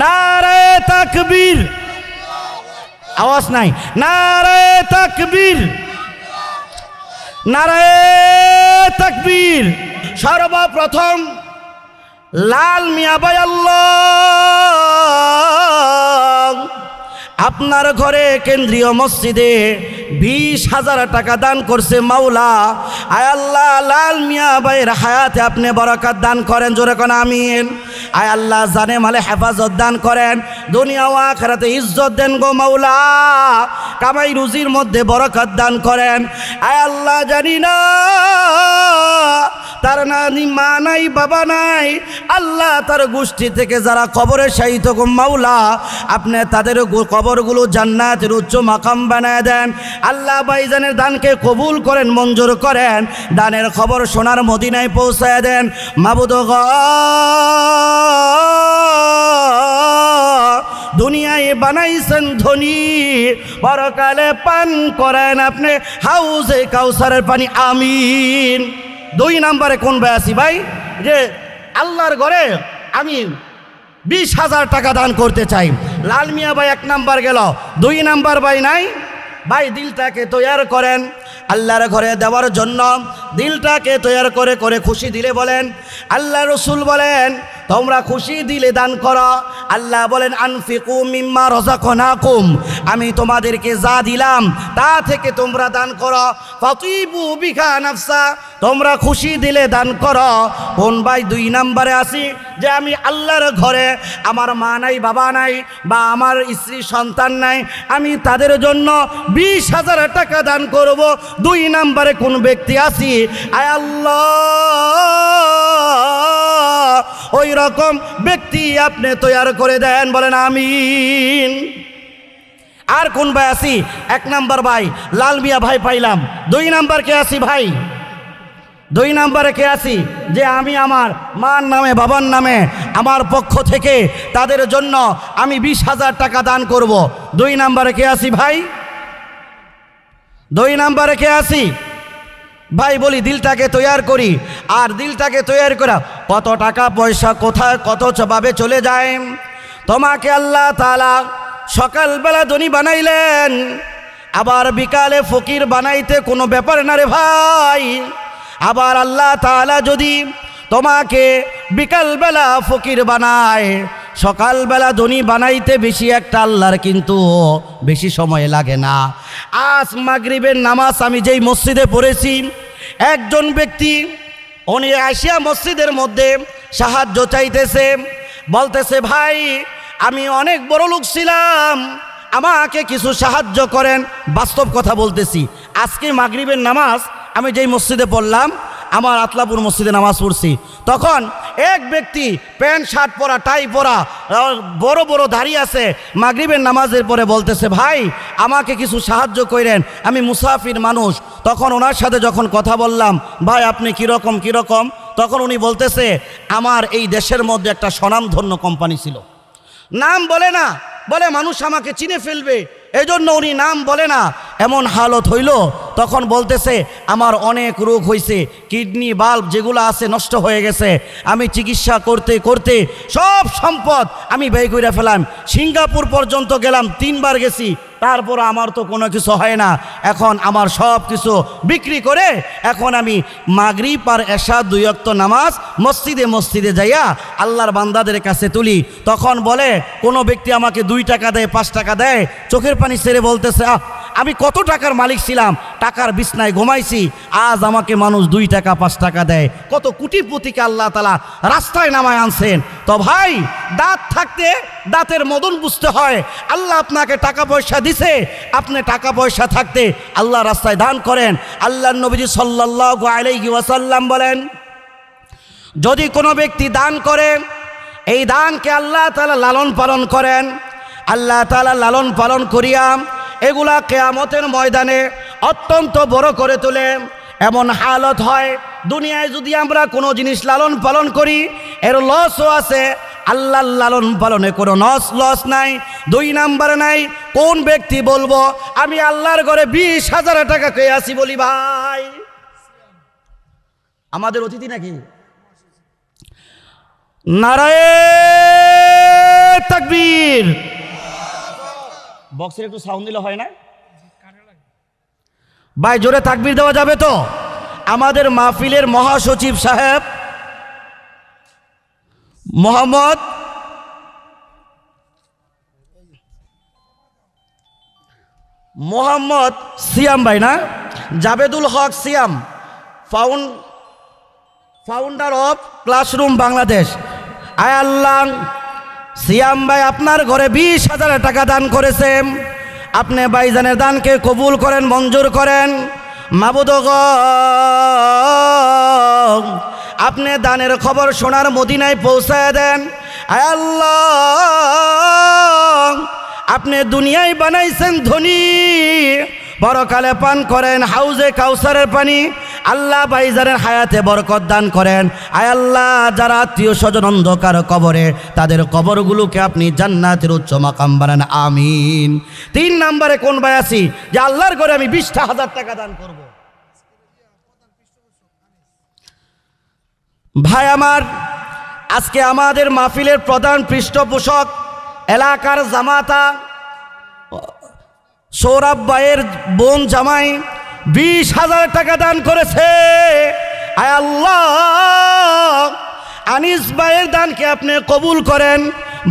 নারে তাকবীর, আওয়াজ নাই, নারে তাকবীর, নারে তাকবীর। সর্বপ্রথম লাল মিয়া ভাই আল্লাহ আপনার ঘরে কেন্দ্রীয় মসজিদে 20,000 টাকা দান করছে মাওলা। আয় আল্লাহ লাল মিয়া ভাইয়ের হায়াতে আপনি বরকত দান করেন, জোরে কোন আমিন। আয় আল্লাহ জানে মালে হেফাজত দান করেন, দুনিয়া ও আখিরাতে ইজ্জত দেন গো মাওলা। কামাই রুজির মধ্যে বরকত দান করেন। আয় আল্লাহ জানি না তার নানি মা নাই বাবা নাই, আল্লাহ তার গোষ্ঠী থেকে যারা কবরে শায়িত গো মাওলা, আপনি তাদের কবরগুলো জান্নাতের উচ্চ মাকাম বানায় দেন। আল্লাহ ভাইজানের দানকে কবুল করেন, মঞ্জুর করেন, দানের খবর সোনার মদিনায় পৌঁছায় দেন। মাবুদ গো দুনিয়ায় বানাইছেন ধনী, পরকালে পান করেন আপনি হাউজে কাউসারের পানি, আমিন। 2 নম্বরে কোন ভাই আছি ভাই, যে আল্লাহর ঘরে আমি 20,000 টাকা দান করতে চাই। লাল মিয়া ভাই 1 নাম্বার গেল। 2 নাম্বার ভাই নাই, ভাই দিলটাকে তৈয়ার করেন আল্লাহর ঘরে দেওয়ার জন্য। দিলটাকে তৈয়ার করে করে খুশি দিলে বলেন, আল্লাহ রসুল বলেন তোমরা খুশি দিলে দান করো। আল্লাহ বলেন আনফিকু মিম্মা রাযাকনাকুম, আমি তোমাদেরকে যা দিলাম তা থেকে তোমরা দান করো। ফাতিবু বিহা নাফসা, তোমরা খুশি দিলে দান করো। কোন ভাই 2 নম্বরে আসি, যে আমি আল্লাহর ঘরে আমার মা নাই বাবা নাই বা আমার স্ত্রী সন্তান নাই, আমি তাদের জন্য 20,000 টাকা দান করব। 2 নম্বরে কোন ব্যক্তি আসি, আয় আল্লাহ ওই রকম ব্যক্তি আপনি তৈয়ার করে দেন, বলেন আমিন। আর কোন ভাই আসি, 1 নাম্বার ভাই লাল মিয়া ভাই পাইলাম। 2 নাম্বার কে আসি ভাই, 2 নম্বরে কে আছি, যে আমি আমার মার নামে বাবার নামে আমার পক্ষ থেকে তাদের জন্য আমি 20,000 টাকা দান করব। 2 নম্বরে কে আছি ভাই, 2 নম্বরে কে আছি ভাই, বলি দিলটাকে তৈয়ার করি। আর দিলটাকে তৈয়ার করা কত টাকা পয়সা কোথায় কত ভাবে চলে যায়। তোমাকে আল্লাহ তাআলা সকালবেলা ধনী বানাইলেন, আবার বিকালে ফকির বানাইতে কোনো ব্যাপার না রে ভাই। আবার আল্লাহ তাআলা যদি তোমাকে বিকালবেলা ফকির বানায়, সকালবেলা ধনী বানাইতে বেশি একটা আল্লাহর কিন্তু বেশি সময় লাগে না। আজ মাগরিবের নামাজ আমি যেই মসজিদে পড়েছি, একজন ব্যক্তি উনি আসিয়া মসজিদের মধ্যে সাহায্য চাইতেছে, বলতেছে ভাই আমি অনেক বড় লোক ছিলাম, আমাকে কিছু সাহায্য করেন। বাস্তব কথা বলতেছি, আজকে মাগরিবের নামাজ আমি যেই মসজিদে পড়লাম, আমার আতলাপুর মসজিদে নামাজ পড়ছি, তখন এক ব্যক্তি প্যান্ট শার্ট পরা টাই পরা বড় বড় দাঁড়িয়ে আছে, মাগরিবের নামাজের পরে বলতেছে ভাই আমাকে কিছু সাহায্য করেন, আমি মুসাফির মানুষ। তখন ওনার সাথে যখন কথা বললাম, ভাই আপনি কীরকম কীরকম, তখন উনি বলতেছে আমার এই দেশের মধ্যে একটা স্বনামধন্য কোম্পানি ছিল, নাম বলে না, বলে মানুষ আমাকে চিনে ফেলবে, এজন্য উনি নাম বলে না, এমন হালত হইল। তখন বলতেছে আমার অনেক রোগ হয়েছে, কিডনি বাল্ব যেগুলো আছে নষ্ট হয়ে গেছে, আমি চিকিৎসা করতে করতে সব সম্পদ আমি ব্যয় করে ফেলাম, সিঙ্গাপুর পর্যন্ত গেলাম, 3 বার গেছি, তারপর আমার তো কোনো কিছু হয় না। এখন আমার সব কিছু বিক্রি করে এখন আমি মাগরিব আর এশা 2 ওয়াক্ত নামাজ মসজিদে মসজিদে যাইয়া আল্লাহর বান্দাদের কাছে তুলি। তখন বলে কোনো ব্যক্তি আমাকে 2 টাকা দেয় 5 টাকা দেয়, চোখের পানি ছেড়ে বলতেছে আমি কত টাকার মালিক ছিলাম, টাকার বিছনায় ঘুমাইছি, আজ আমাকে মানুষ 2 টাকা 5 টাকা দেয়। কত কোটিপতিকে আল্লাহ তাআলা রাস্তায় নামায় আনছেন। তো ভাই দাঁত থাকতে দাঁতের মদন বুঝতে হয়, আল্লাহ আপনাকে টাকা পয়সা দিছে, আপনি টাকা পয়সা থাকতে আল্লাহ রাস্তায় দান করেন। আল্লাহর নবীজি সাল্লাল্লাহু আলাইহি ওয়াসাল্লাম বলেন, যদি কোনো ব্যক্তি দান করে, এই দানকে আল্লাহ তাআলা লালন পালন করেন, আল্লাহ তাআলা লালন পালন করিয়া এগুলা কিয়ামতের ময়দানে অত্যন্ত বড় করে তোলে। এমন হালত হয় দুনিয়ায় যদি আমরা কোনো জিনিস লালন পালন করি এর লসও আছে, আল্লাহর লালন পালনে কোনো লস নাই। 2 নাম্বার নাই, কোন ব্যক্তি বলবো আমি আল্লাহর ঘরে 20,000 টাকা পেয়ে আসি, বলি ভাই আমাদের অতিথি নাকি? নারায়ে তাকবীর। বক্সের একটু সাউন্ড দিলে হয় না? ভাই জোরে তাকবীর দেওয়া যাবে তো? আমাদের মাহফিলের মহাসচিব সাহেব মোহাম্মদ সিয়াম ভাই না, জাবেদুল হক সিয়াম, ফাউন্ডার অফ ক্লাসরুম বাংলাদেশ। আয় আল্লাহ, সিয়াম ভাই আপনার ঘরে 20,000 টাকা দান করেছেন। আপনি ভাইজানের দানকে কবুল করেন, মঞ্জুর করেন। মাবুদ গো, আপনি দানের খবর সোনার মদিনায় পৌঁছায় দেন। আয় আল্লাহ, আপনি দুনিয়ায় বানাইছেন ধনী, পরকালে পান করেন হাউজে কাউসারের পানি। আল্লাহ ভাইজানের হায়াতে বরকত দান করেন। আয় আল্লাহ, যারা আত্মীয় স্বজন অন্ধকার কবরে, তাদের কবরগুলোকে আপনি জান্নাতের উচ্চ মাকাম বানান, আমিন। 3 নম্বরে কোন ভাই আছি যে আল্লাহর ঘরে আমি 20,000 টাকা দান করব? ভাই আমার, আজকে আমাদের মাহফিলের প্রধান পৃষ্ঠপোষক এলাকার জামাতা সৌরভ ভাইয়ের বোন জামাই 20,000 টাকা দান করেছে। আয় আল্লাহ, আনিস ভাইয়ের দানকে আপনি কবুল করেন।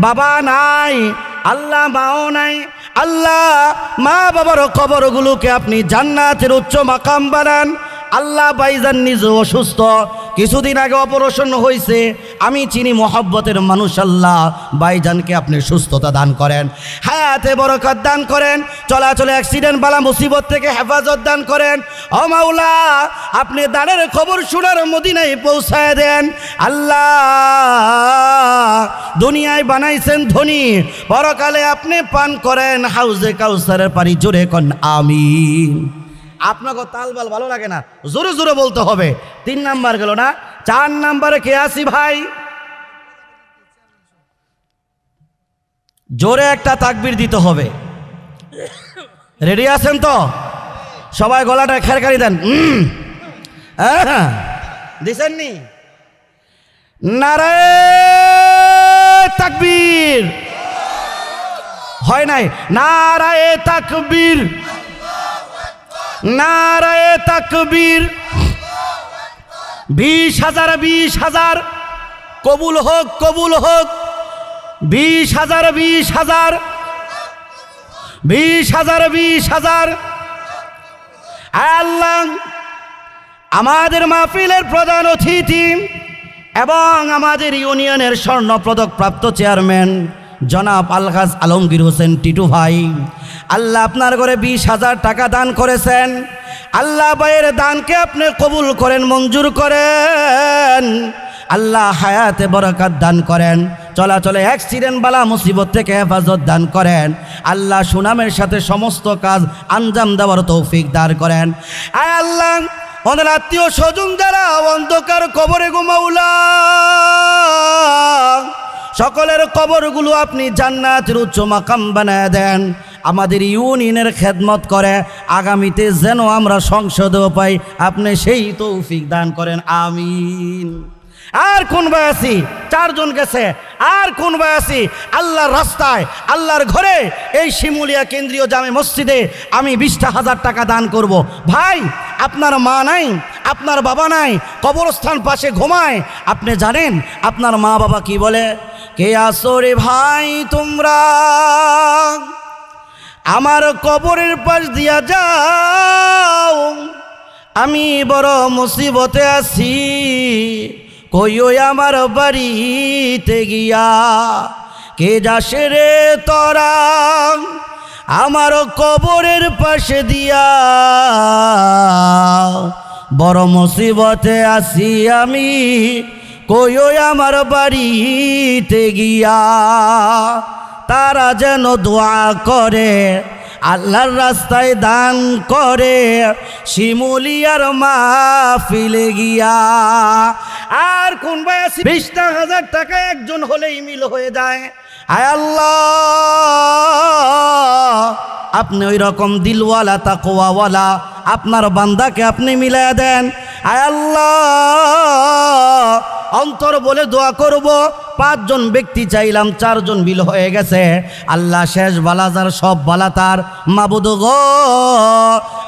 বাবা নাই, আল্লাহ মাও নাই, আল্লাহ মা বাবার কবরগুলোকে আপনি জান্নাতের উচ্চ মাকাম বানান। আল্লাহ ভাইজান নিজে অসুস্থ, কিছুদিন আগে অপারেশন হয়েছে। আমি চিনি মহব্বতের মানুষ। আল্লাহ ভাইজানকে আপনি সুস্থতা দান করেন, হায়াতে বরকত দান করেন, চলাচলে অ্যাক্সিডেন্ট বালা মুসিবত থেকে হেফাজত দান করেন। ও মাওলা, আপনি দানের খবর শোনার মদিনায় পৌঁছায় দেন। আল্লাহ, দুনিয়ায় বানাইছেন ধনী, পরকালে আপনি পান করেন হাউজে কাউসারের পানি। জোরে কন আমিন। আপনাকে তালবাল ভালো লাগে না, জোরে জোরে বলতে হবে। 3 নাম্বার গেল না, 4 নাম্বারে কে আসি ভাই? জোরে একটা তাকবীর দিতে হবে। রেডি আছেন তো? সবাই গলাটা খেরকারি দেন। হ্যাঁ, দিছেন নি? নারে তাকবীর হয় নাই? নারায়ে তাকবীর, নারায়ে তাকবীর। 20,000 20,000 কবুল হোক, কবুল হোক। 20,000 20,000 20,000 20,000। আল্লাহ, আমাদের মাহফিলের প্রধান অতিথি এবং আমাদের ইউনিয়নের স্বর্ণপদক প্রাপ্ত চেয়ারম্যান জনাব আলহাজ আলমগীর হোসেন টিটু ভাই, আল্লাহ আপনার ঘরে 20,000 টাকা দান করেছেন। আল্লাহ ভাইয়ের দানকে আপনি কবুল করেন, মঞ্জুর করেন। আল্লাহ হায়াতে বরকত দান করেন, চলাচলে অ্যাক্সিডেন্ট বালা মুসিবত থেকে হেফাজত দান করেন। আল্লাহ সুনামের সাথে সমস্ত কাজ আঞ্জাম দেওয়ার তৌফিক দান করেন। আয় আল্লাহ, ওদের আত্মীয় স্বজন যারা অন্ধকার কবরে গো মাওলা, সকলের কবরগুলো আপনি জান্নাতের উচ্চ মাকাম বানায় দেন। আমাদের ইউনিয়নের খেদমত করে আগামীতে যেন আমরা সংসদেও পাই, আপনি সেই তৌফিক দান করেন, আমিন। আর কোন ভাই আছি? 4 জন গেছে। আর কোন ভাই আছি? আল্লাহর রাস্তায়, আল্লাহর ঘরে, এই শিমুলিয়া কেন্দ্রীয় জামে মসজিদে আমি 20,000 টাকা দান করব। ভাই, আপনার মা নাই, আপনার বাবা নাই, কবরস্থান পাশে ঘুমায়। আপনি জানেন আপনার মা বাবা কি বলে? কে আসো রে ভাই তোমরা, আমার কবরের পাশ দিয়া যাও, আমি বড় মুসিবতে আছি, কইও আমার বাড়িতে গিয়া। কে যাসে রে তোরা আমার কবরের পাশে দিয়া, বড় মুসিবতে আছি আমি, কইও আমার বাড়িতে গিয়া। তারা যেন দোয়া করে, আল্লাহর রাস্তায় দান করে, শিমুলিয়ার মাহফিলে গিয়া। আর কোন ভাই আছে? 20,000 টাকা একজন হলেই মিল হয়ে যায়। আয় আল্লাহ, আপনি ওই রকম দিলওয়ালা তাকওয়াওয়ালা আপনার বান্দাকে আপনি মিলায়া দেন। আয় আল্লাহ অন্তর বলে দোয়া করব, 5 জন ব্যক্তি চাইলাম, 4 জন বিল হয়ে গেছে। আল্লাহ শেষ বালাজার সব বালা তার মাবুদ গো,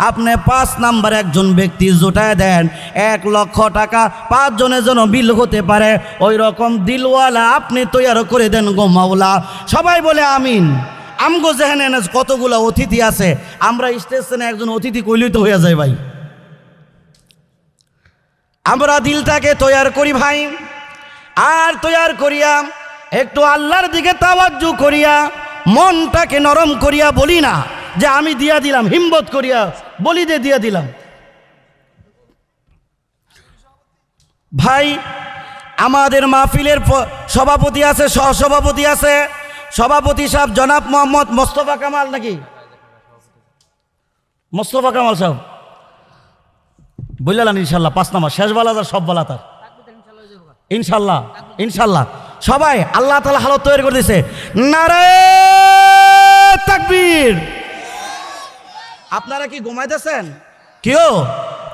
আপনি 5 নাম্বার একজন ব্যক্তি জোটায় দেন, 1 লক্ষ টাকা 5 জনের জন্য বিল হতে পারে, ওই রকম দিলওয়ালা আপনি তৈয়ার করে দেন গো মাওলা। সবাই বলে আমিন। আমগো যেখানে কতগুলো অতিথি আছে, আমরা স্টেশনে একজন অতিথি কইলেই তো হয়ে যায় ভাই। আমরা দিলটাকে তৈয়ার করি ভাই, আর তৈয়ার করিয়া একটু আল্লাহর দিকে তাওয়াজ্জু করিয়া মনটাকে নরম করিয়া বলি না যে আমি দিয়া দিলাম, হিম্মত করিয়া বলি যে দিয়া দিলাম। ভাই আমাদের মাহফিলের সভাপতি আছে, সহসভাপতি আছে, সভাপতি সাহেব জনাব মোহাম্মদ মোস্তফা কামাল, নাকি মোস্তফা কামাল সাহেব বললেন ইনশাল্লাহ 5 নাম্বার শেষ বালাজার সব বালা তার ইনশাল্লাহ। ইনশাল্লাহ সবাই আল্লাহ তাআলা হালত তৈরি করে দিয়েছে। নারে তাকবীর। আপনারা কি ঘুমাইতেছেন? কেউ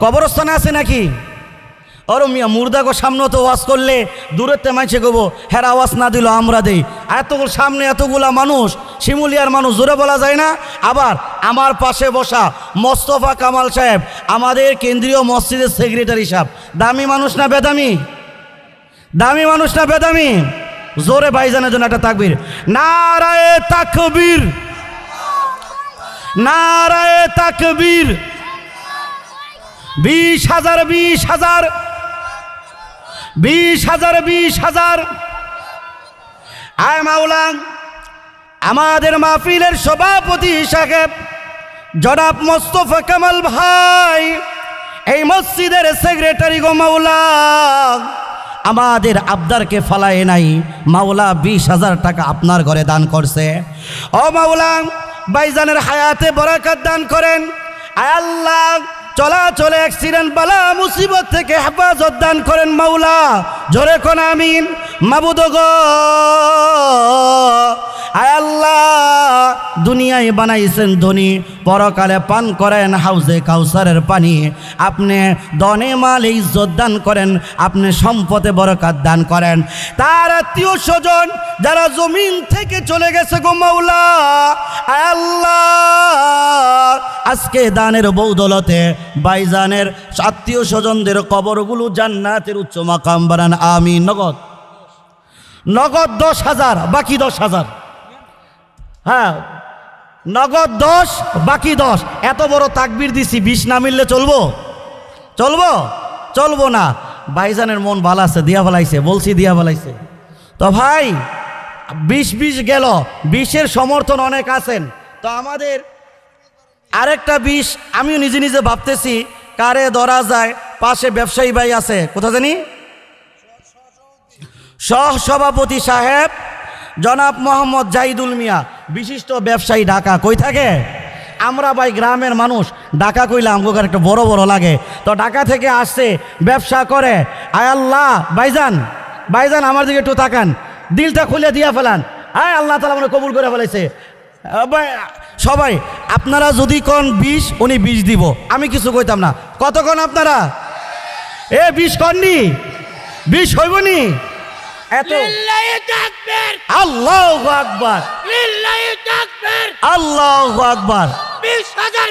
কবরস্থানে আছে নাকি? ওর মিয়া মুর্দাগো সামনে তো ওয়াজ করলে দূরের তেমাইছে গোবো, হ্যাঁ আওয়াজ না দিল আমরা দেই। এতগুলো সামনে এতগুলা মানুষ, শিমুলিয়ার মানুষ, জোরে বলা যায় না। আবার আমার পাশে বসা মোস্তফা কামাল সাহেব, আমাদের কেন্দ্রীয় মসজিদের সেক্রেটারি সাহেব, দামি মানুষ না বেদামি? দামি মানুষ না বেদামি? জোরে ভাইজানের জন্য একটা তাকবীর। নারায়ে তাকবীর, নারায়ে তাকবীর। 20,000 20,000 20,000 20,000। আয় মাওলা, আমাদের মাহফিলের সভাপতি সাহেব জনাব মোস্তফা কামাল ভাই, এই মসজিদের সেক্রেটারি গো মাওলা, আমাদের আবদারকে ফালায় নাই মাওলা, 20,000 টাকা আপনার ঘরে দান করছে। ও মাওলা, ভাইজানের হায়াতে বরকত দান করেন। আয় আল্লাহ, চলাচলে অ্যাক্সিডেন্ট বালা মুসিবত থেকে হেফাজত দান করেন মাওলা, জোরে কোন আমিন। মাবুদ গো, আয় আল্লাহ, দুনিয়ায় বানাইছেন ধনী, পরকালে পান করেন হাউজে কাউসারের পানি। আপনি দনে মালে ইজ্জত দান করেন, আপনি সম্পদে বরকত দান করেন। তার আত্মীয় স্বজন যারা জমিন থেকে চলে গেছে গো মাওলা, আয় আল্লাহ, আজকে দানের বৌদলতে ভাইজানের আত্মীয় স্বজনদের কবরগুলো জান্নাতের উচ্চ মাকাম বানান, আমিন। নগদ নগদ 10,000, বাকি 10,000। হ্যাঁ, নগদ 10, বাকি 10। এত বড় তাকবীর দিছি, 20 না মিললে চলবো? চলবো? চলবো না। ভাইজানের মন ভালো আছে, দিয়া ফেলাইছে, বলছি দিয়া ফেলাইছে। তো ভাই 20 গেল, 20-এর সমর্থন অনেক আছেন। তো আমাদের আরেকটা 20 আমিও নিজে নিজে ভাবতেছি কারে ধরা যায়। পাশে ব্যবসায়ী ভাই আছে, কোথা জানি, সহসভাপতি সাহেব জনাব মোহাম্মদ জাহিদুল মিয়া, বিশিষ্ট ব্যবসায়ী, ঢাকা। কই থাকে? আমরা ভাই গ্রামের মানুষ, ঢাকা কইলে আমগো একটা বড় বড় লাগে। তো ঢাকা থেকে আসছে, ব্যবসা করে। আয় আল্লাহ, ভাইজান ভাইজান আমার দিকে একটু তাকান, দিলটা খুলে দিয়া ফেলান। আয় আল্লাহ তাআলা আমরা কবুল করে ফেলাইছে। সবাই আপনারা যদি কোন 20, উনি 20 দিব, আমি কিছু কইতাম না। কত কোন আপনারা? 20 কননি? 20 হইবনি? এত আল্লাহু আকবার, আল্লাহু আকবার। 20,000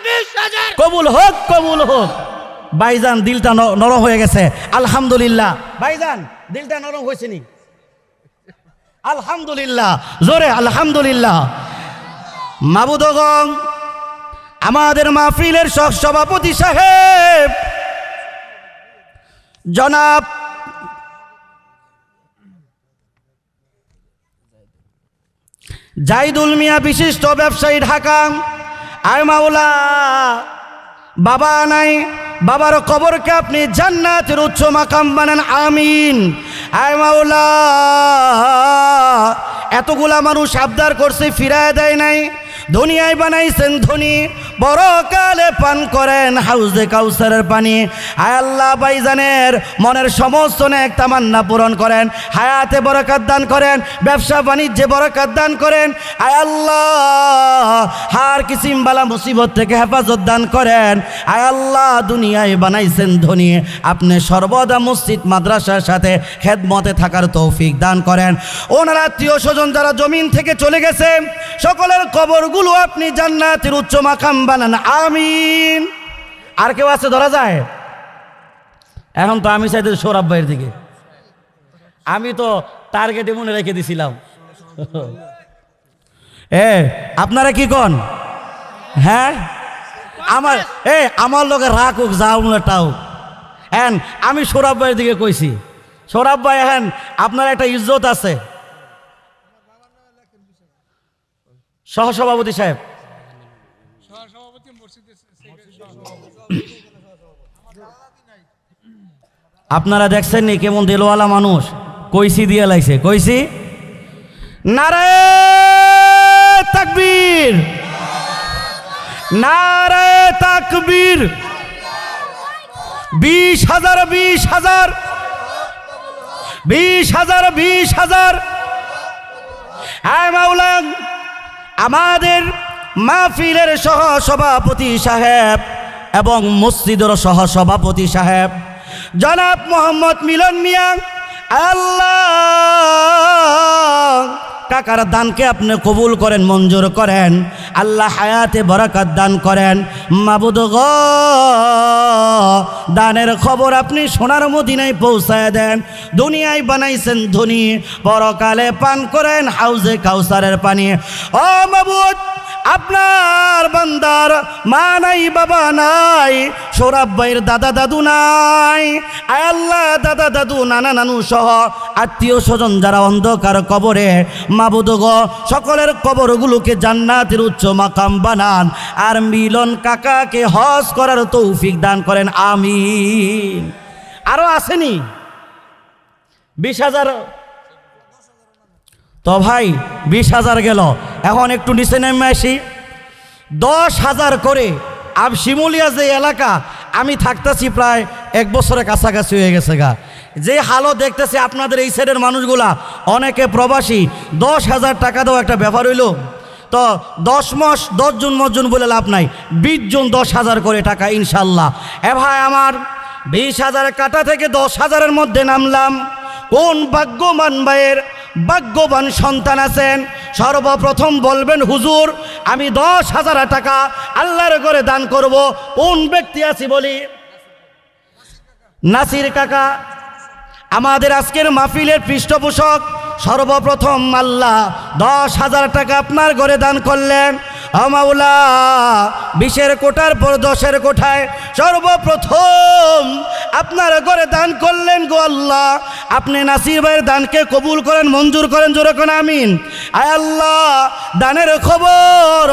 কবুল হোক, কবুল হোক। ভাইজান দিলটা নরম হয়ে গেছে, আলহামদুলিল্লাহ। ভাইজান দিলটা নরম হয়েছে নি? আলহামদুলিল্লাহ, জোরে আলহামদুলিল্লাহ। মাবুদগণ, আমাদের মাহফিলের সভাপতি সাহেব জনাব জাহিদুল মিয়া, বিশিষ্ট ব্যবসায়ী, ঢাকা। আয় মাওলা, বাবা নাই, বাবার কবরকে আপনি জান্নাতের উচ্চ মাকাম বানান, আমিন। আয় মাওলা, এতগুলা মানুষ আবদার করছে, ফিরায় দেয় নাই। দুনিয়ায় বানাইছেন ধনী, পরকালে পান করেন হাউজে কাউসারের পানি। আয় আল্লাহ ভাইজানের মনের সমস্ত নেক তামান্না পূরণ করেন, হায়াতে বরকত দান করেন, ব্যবসা বাণিজ্যে বরকত দান করেন। আয় আল্লাহ হার কিসিম বালা মুসিবত থেকে হেফাজত দান করেন। আয় আল্লাহ দুনিয়ায় বানাইছেন ধনী, আপনি সর্বদা মসজিদ মাদ্রাসার সাথে খেদমতে থাকার তৌফিক দান করেন। ওনার আত্মীয় স্বজন যারা জমিন থেকে চলে গেছে সকলের কবরগুলো আপনি জান্নাতের উচ্চ মাকাম বানান, আমিন। আর কেউ আছে ধরা যায়? এখন তো আমি চাইতে সৌরভ ভাইয়ের দিকে, আমি তো টার্গেটে মনে রেখে দিছিলাম। আপনারা কি কন? হ্যাঁ আমার লোকে রাখ হোক যাও টাও। হ্যাঁ আমি সৌরভ ভাইয়ের দিকে কইছি। সৌরভ ভাই হ্যাঁ আপনার একটা ইজ্জত আছে। সহসভাপতি সাহেব, আপনারা দেখছেন নি কেমন দিলওয়ালা মানুষ, কইসি দিয়ে লাইছে, কইসি। নারায়ে তাকবীর, নারায়ে তাকবীর। 20,000 20,000 20,000 20,000। হ্যাঁ মাওলা, আমাদের মাহফিলের সহসভাপতি সাহেব এবং মসজিদের সহসভাপতি সাহেব জনাব মোহাম্মদ মিলন মিয়া, আল্লাহ কাকার দানকে আপনি কবুল করেন, মঞ্জুর করেন। আল্লাহ হায়াতে বরকত দান করেন। মাবুদ গো, দানের খবর আপনি সোনার মদিনায় পৌঁছায় দেন। দুনিয়ায় বানাইছেন ধনী, পরকালে পান করেন হাউজে কাউসারের পানি। ও মাবুদ, আপনার বান্দার মা নাই, বাবা নাই, সৌরভ ভাইয়ের দাদা দাদু নাই। আয় আল্লাহ দাদা দাদু নানা নানু সহ আত্মীয় স্বজন যারা অন্ধকার কবরে, মাবুদ গো সকলের কবরগুলোকে জান্নাতের উচ্চ মাকাম বানান। আর মিলন কাকাকে হজ করার তৌফিক দান করেন, আমিন। আরো আসেনি 20,000? তো ভাই 20,000 গেল, এখন একটু নিচে নেমে আসি। 10,000 করে শিমুলিয়া যে এলাকা আমি থাকতেছি প্রায় 1 বছরের কাছাকাছি হয়ে গেছে গা। যে হালও দেখতেছি আপনাদের এই সাইডের মানুষগুলা অনেকে প্রবাসী, 10,000 টাকা দেওয়া একটা ব্যাপার হইল। তো 10 মাস 10 জন মজন বলে লাভ নাই, 20 জন 10,000 করে টাকা ইনশাল্লাহ। ভাই আমার 20,000 কাটা থেকে 10,000-এর মধ্যে নামলাম। কোন ভাগ্যবান ভাইয়ের ভাগ্যবান সন্তান আছেন? সর্বপ্রথম বলবেন হুজুর আমি 10,000 টাকা আল্লাহর ঘরে দান করব। কোন ব্যক্তি আছি বলি? নাসির কাকা আমাদের আজকের মাহফিলের পৃষ্ঠপোষক। সর্বপ্রথম আল্লাহ 10,000 টাকা আপনার ঘরে দান করলেন। মাওলা 20-এর কোঠার পর 10-এর কোঠায় সর্বপ্রথম আপনার ঘরে দান করলেন গো আল্লাহ। আপনি নাসির ভাইয়ের দানকে কবুল করেন, মঞ্জুর করেন, জোরে কোন আমিন। আয় আল্লাহ দানের খবর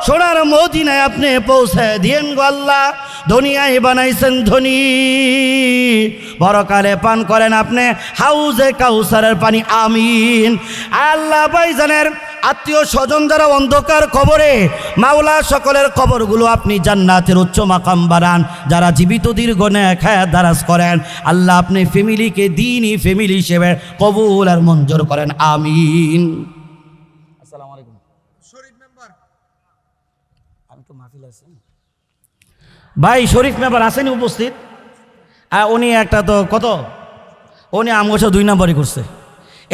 সোনার মদিনায় আপনি পৌঁছায় দিয়েন গো আল্লাহ। দুনিয়ায় বানাইছেন ধনী, পরকালে পান করেন আপনি হাউজে কাউসারের পানি, আমিন। আল্লাহ ভাইজানের আত্মীয় স্বজন যারা অন্ধকার কবরে, মাওলা সকলের কবরগুলো আপনি জান্নাতের উচ্চ মাকাম বানান। যারা জীবিত দীর্ঘ নেক হায়াত দারাজ করেন, আল্লাহ আপনি ফ্যামিলিকে দ্বীনি ফ্যামিলি হিসেবে কবুল আর মঞ্জুর করেন, আমিন। আসসালামু আলাইকুম। শরীফ মেম্বার, আমি তো মাহফিল আছি ভাই, শরীফ মেম্বার আসেনি উপস্থিত? উনি একটা তো কত, উনি আমগোছা 2 নম্বরই করছে।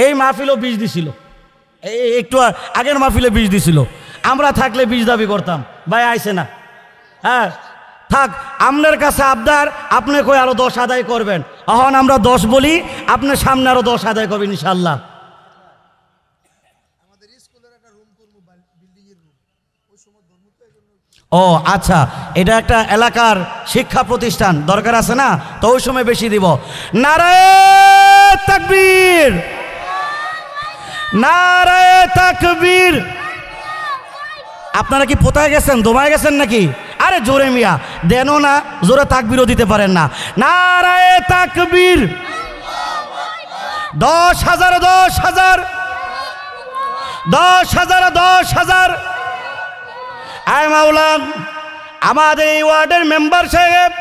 এই মাহফিলও 20 দিছিল, একটু আগের মাহফিলে 20 দিছিল। আমরা থাকলে 20 দাবি করতাম, ভাই আইছে না। হ্যাঁ থাক, আপনার কাছে আবদার, আপনি কই আরো 10 আদায় করবেন। এখন আমরা 10 বলি, আপনার সামনে আরো 10 আদায় করবেন ইনশাল্লাহ। ও আচ্ছা, এটা একটা এলাকার শিক্ষা প্রতিষ্ঠান, দরকার আছে না, তো ওই সময় বেশি দিব। নারায়ে তাকবীর, নারায়ে তাকবীর। আপনারা কি পোতায় গেছেন, দমায় গেছেন নাকি? আরে জোরে মিয়া দেনও না, জোরে তাকবীরও দিতে পারেন না। নারায়ে তাকবীর। 10,000 10,000 10,000 10,000। আয় মাওলা আমাদের এই ওয়ার্ডের মেম্বার সাহেব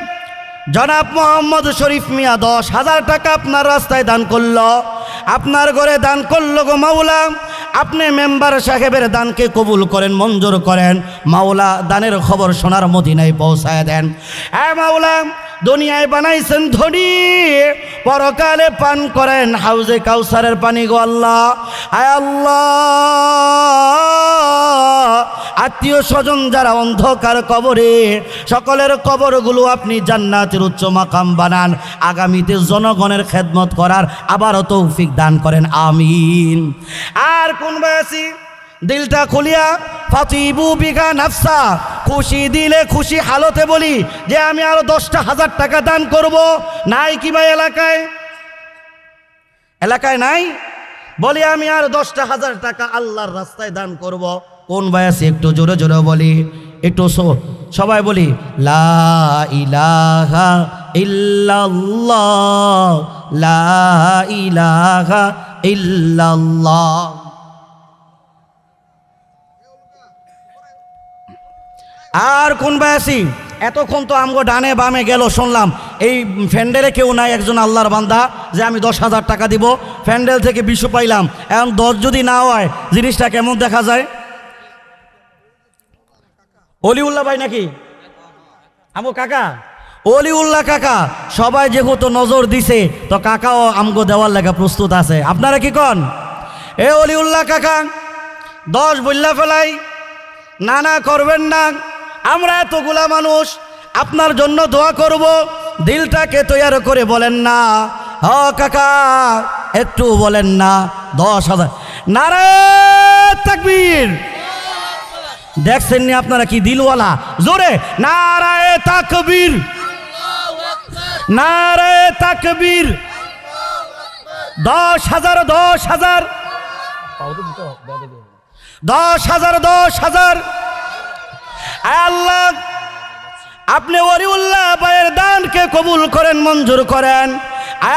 জনাব মোহাম্মদ শরীফ মিয়া 10,000 টাকা আপনার রাস্তায় দান করলো, আপনার ঘরে দান করলো গো মাওলা। আপনি মেম্বার সাহেবের দানকে কবুল করেন, মঞ্জুর করেন মাওলা। দানের খবর সোনার মদিনায় পৌঁছায় দেন। হ্যাঁ মাওলা, দুনিয়ায় বানাইছেন ধনী, পরকালে পান করেন হাউজে কাউসারের পানি গো আল্লাহ। আয় আল্লাহ, আত্মীয় স্বজন যারা অন্ধকার কবরে, সকলের কবরগুলো আপনি জান্নাতের উচ্চ মাকাম বানান। আগামীতে জনগণের খেদমত করার আবারও তৌফিক দান করেন, আমিন। আর কোন বয়সী দিলটা খুলিয়া ফাতিবু বিঘা নাফসা, খুশি দিলে খুশি হালতে বলি যে আমি আরো 10,000 টাকা দান করব। নাই কি ভাই এলাকায়? এলাকায় নাই? বলি আমি আর 10,000 টাকা আল্লাহর রাস্তায় দান করব। কোন বয়সে একটু জোরে জোরে বলি, একটু সবাই বলি লা ইলাহা ইল্লাল্লাহ, লা ইলাহা ইল্লাল্লাহ। আর কোন বয়সী এতক্ষণ তো আমগো ডানে বামে গেল, শুনলাম এই ফ্যান্ডেলে কেউ নাই, একজন আল্লাহর বান্দা যে আমি 10,000 টাকা দিব, ফ্যান্ডেল থেকে 20 পাইলাম। এখন 10 যদি না হয় জিনিসটা কেমন দেখা যায়? অলিউল্লাহ ভাই নাকি আমগো কাকা? অলিউল্লাহ কাকা সবাই যেহেতু নজর দিছে তো কাকাও আমগো দেওয়ার লেগে প্রস্তুত আছে। আপনারা কি কন? এ অলিউল্লাহ কাকা 10 বললা ফেলাই, না না করবেন না। আমরা এতগুলা মানুষ আপনার জন্য দোয়া করব, দিলটাকে তৈয়ার করে বলেন না। হ কাকা একটু বলেন না। 10,000 নারে তাকবীর। দেখছেন নি আপনারা কি দিলওয়ালা? জোরে নারায়ে তাকবীর, নারায়ে তাকবীর। 10,000 10,000 10,000 10,000। আল্লাহ আপনি ওলিউল্লাহ ভাইয়ের দানকে কবুল করেন, মঞ্জুর করেন।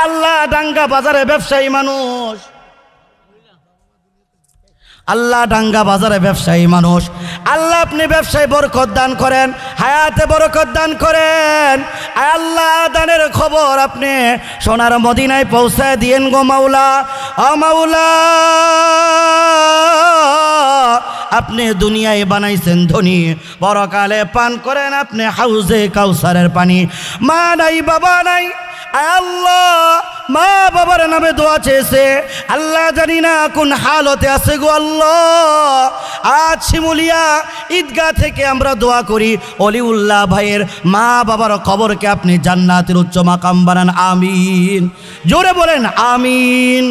আল্লাহ ডাঙ্গা বাজারে ব্যবসায়ী মানুষ, আল্লাহ ডাঙ্গা বাজারে ব্যবসায়ী মানুষ, আল্লাহ আপনি ব্যবসায় বরকত দান করেন, হায়াতে বরকত দান করেন। আল্লাহ দানের খবর আপনি সোনার মদিনায় পৌঁছায় দিয়েন গো মাওলা। ও মাওলা, আপনি দুনিয়ায় বানাইছেন ধনী, পরকালে পান করেন আপনি হাউজে কাউসারের পানি। মা নাই বাবা নাই, আল্লাহ মা বাবার নামে দোয়া চেয়েছে, আল্লাহ জানি না কোন হালতে আছে গো আল্লাহ। আজ শিমুলিয়া ঈদগাহ থেকে আমরা দোয়া করি অলিউল্লাহ ভাইয়ের মা বাবার কবরকে আপনি জান্নাতের উচ্চ মাকাম বানান, আমিন। জোরে বলেন আমিন।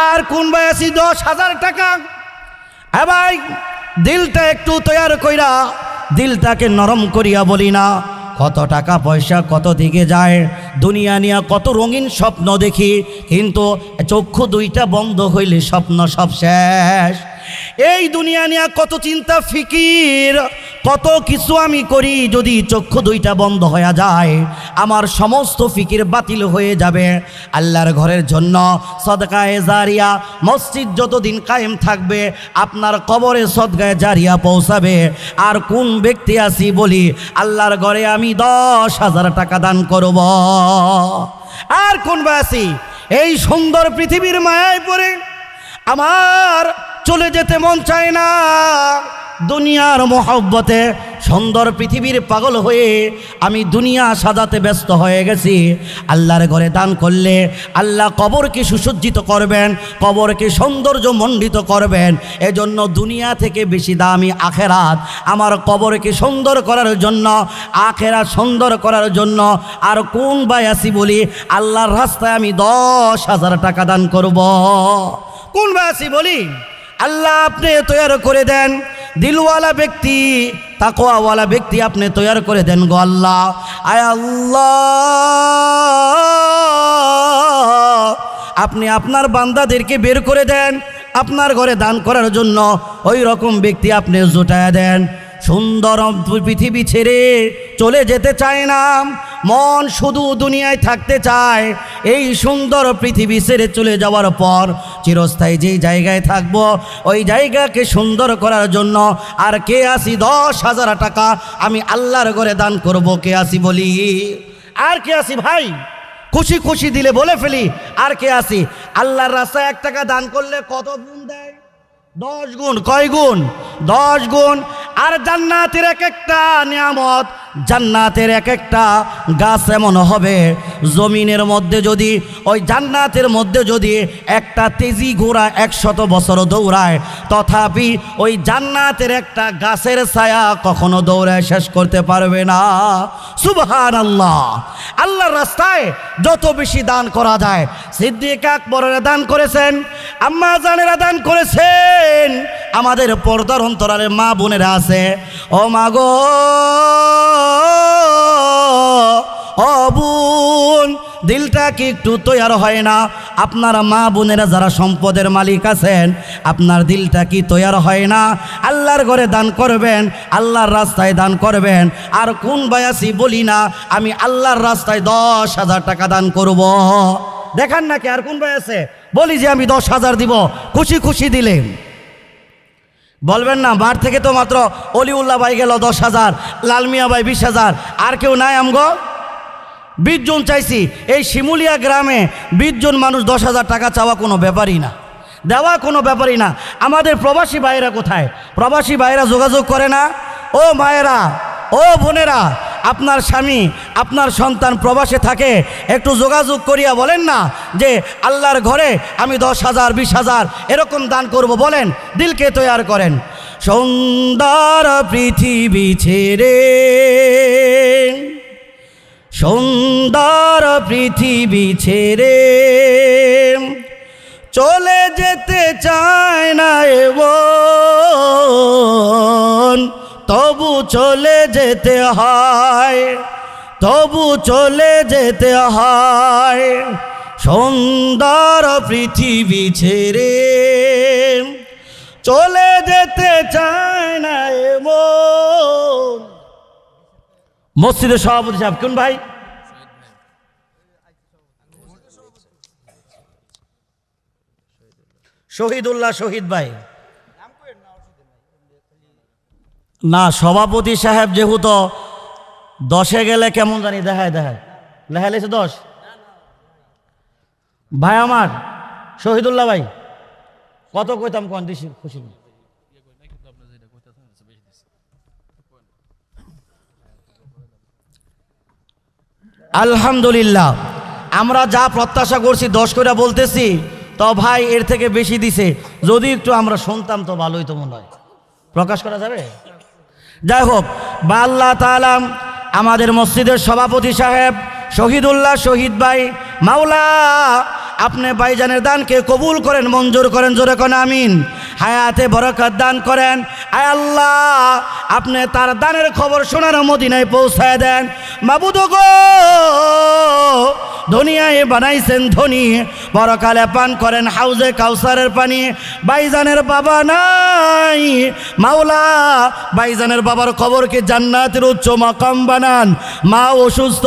আর কোন বয়সী 10,000 টাকা? হ্যাঁ ভাই, দিলটা একটু তৈয়ার কইরা, দিলটাকে নরম করিয়া বলি না। কত টাকা পয়সা কত দিকে যায়, দুনিয়া নিয়ে কত রঙিন স্বপ্ন দেখি, কিন্তু চক্ষু দুইটা বন্ধ হইলে স্বপ্ন সব শেষ। এই দুনিয়া নিয়ে কত চিন্তা ফিকির, কত কিছু আমি করি, যদি চক্ষু দুইটা বন্ধ হয়ে যায় আমার সমস্ত ফিকির বাতিল হয়ে যাবে। আল্লাহর ঘরের জন্য সদকায়ে জারিয়া, মসজিদ যতদিন কায়েম থাকবে আপনার কবরে সদকায়ে জারিয়া পৌঁছাবে। আর কোন ব্যক্তি আছি বলি আল্লাহর ঘরে আমি 10,000 টাকা দান করব। আর কোন আছি এই সুন্দর পৃথিবীর মায়ায় পড়ে আমার চলে যেতে মন চায় না, দুনিয়ার মহব্বতে সুন্দর পৃথিবীর পাগল হয়ে আমি দুনিয়া সাজাতে ব্যস্ত হয়ে গেছি। আল্লাহর ঘরে দান করলে আল্লাহ কবরকে সুসজ্জিত করবেন, কবরকে সৌন্দর্য মণ্ডিত করবেন। এজন্য দুনিয়া থেকে বেশি দামি আখেরাত। আমার কবরকে সুন্দর করার জন্য, আখেরাত সুন্দর করার জন্য আর কোন বায়াসি বলি আল্লাহর রাস্তায় আমি 10,000 টাকা দান করব। কোন বায়াসি বলি আল্লাহ আপনি তৈয়ার করে দেন, দিলওয়ালা ব্যক্তি, তাকওয়াওয়ালা ব্যক্তি আপনি তৈয়ার করে দেন গো আল্লাহ। আয় আল্লাহ, আপনি আপনার বান্দাদেরকে বের করে দেন আপনার ঘরে দান করার জন্য। ওই রকম ব্যক্তি আপনি জোটায় দেন। সুন্দর পৃথিবী ছেড়ে চলে যেতে চায় না, মন শুধু দুনিয়ায় থাকতে চায়, এই সুন্দর পৃথিবী ছেড়ে চলে যাওয়ার পর চিরস্থায়ী যেই জায়গায় থাকবো ওই জায়গাকে সুন্দর করার জন্য আর কে আসি 10,000 টাকা আমি আল্লাহর ঘরে দান করব, কে আসি বলি? আর কে আসি ভাই? খুশি খুশি দিলে বলে ফেলি, আর কে আসি? আল্লাহর রাস্তায় 1 টাকা দান করলে কত গুণ দেয়? 10 গুণ। কয় গুণ? 10 গুণ। আর জান্নাতের এক একটা নিয়ামত, জান্নাতের এক একটা গাছ এমন হবে, জমিনের মধ্যে যদি ওই জান্নাতের মধ্যে যদি একটা তেজি ঘোড়া 100 বছর দৌড়ায়, তথাপি ওই জান্নাতের একটা গাছের ছায়া কখনো দৌড়ায় শেষ করতে পারবে না। সুবহানাল্লাহ। আল্লাহর রাস্তায় যত বেশি দান করা যায়, সিদ্দিক আকবরেরা দান করেছেন, আম্মা জানেরা দান করেছেন, আমাদের পর্দার অন্তরালের মা বোনেরা আছে, ও মা গো, ও বোন, দিলটা কি একটু তৈয়ার হয় না? আপনার মা বোনেরা যারা সম্পদের মালিক আছেন, আপনার দিলটা কি তৈয়ার হয় না? আল্লাহর ঘরে দান করবেন, আল্লাহর রাস্তায় দান করবেন। আর কোন বায়াসি বলি না আমি আল্লাহর রাস্তায় 10,000 টাকা দান করব? দেখান নাকি আর কোন ভাই আছে বলি যে আমি 10,000 দিব? খুশি খুশি দিলেন বলবেন না? বার থেকে তো মাত্র অলিউল্লাহ ভাই গেল 10,000, লালমিয়া ভাই 20,000, আর কেউ নাই? আমগো 20 জন চাইছি। এই শিমুলিয়া গ্রামে 20 জন মানুষ 10,000 টাকা চাওয়া কোনো ব্যাপারই না, দেওয়া কোনো ব্যাপারই না। আমাদের প্রবাসী ভাইয়েরা কোথায়? প্রবাসী ভাইয়েরা যোগাযোগ করে না? ও মায়েরা, ও বোনেরা, আপনার স্বামী আপনার সন্তান প্রবাসে থাকে, একটু যোগাযোগ করিয়া বলেন না যে আল্লাহর ঘরে আমি 10,000 20,000 এরকম দান করব, বলেন, দিলকে তৈয়ার করেন। সুন্দর পৃথিবী ছেড়ে, সুন্দর পৃথিবী ছেড়ে চলে যেতে চায় না এমন, তবু চলে যেতে হয়, তবু চলে যেতে হয়। সুন্দর পৃথিবী ছেড়ে চলে যেতে চায় না এমন। মসজিদের সভাপতি সাহেব কোন ভাই? শহীদুল্লাহ শহীদ ভাই না, সভাপতি সাহেব যেহেতু 10-এ গেলে কেমন জানি দেখায় লেখা লেছে 10 ভাই আমার শহীদুল্লাহ ভাই কত কইতাম কোন দিছি খুশি? আলহামদুলিল্লাহ, আমরা যা প্রত্যাশা করছি 10 করে বলতেছি, তো ভাই এর থেকে বেশি দিছে, যদি একটু আমরা শুনতাম তো ভালোই তো মনে হয়। প্রকাশ করা যাবে? যাই হোক, বা আল্লাহ তাআলা আমাদের মসজিদের সভাপতি সাহেব শহীদুল্লাহ শহীদ ভাই, মাওলা আপনি ভাইজানের দানকে কবুল করেন, মঞ্জুর করেন, জোরে কোন আমিন। হায়াতে বরকত দান করেন। আয় আল্লাহ, আপনি তার দানের খবর শোনার মদিনায় পৌঁছায় দেন। মাবুদ গো, দুনিয়ায় বানাইছেন ধনী, পরকালে পান করেন হাউজে কাউসারের পানি। ভাইজানের বাবা নাই, মাওলা ভাইজানের বাবার কবরকে জান্নাতের উচ্চ মাকাম বানান। মা অসুস্থ,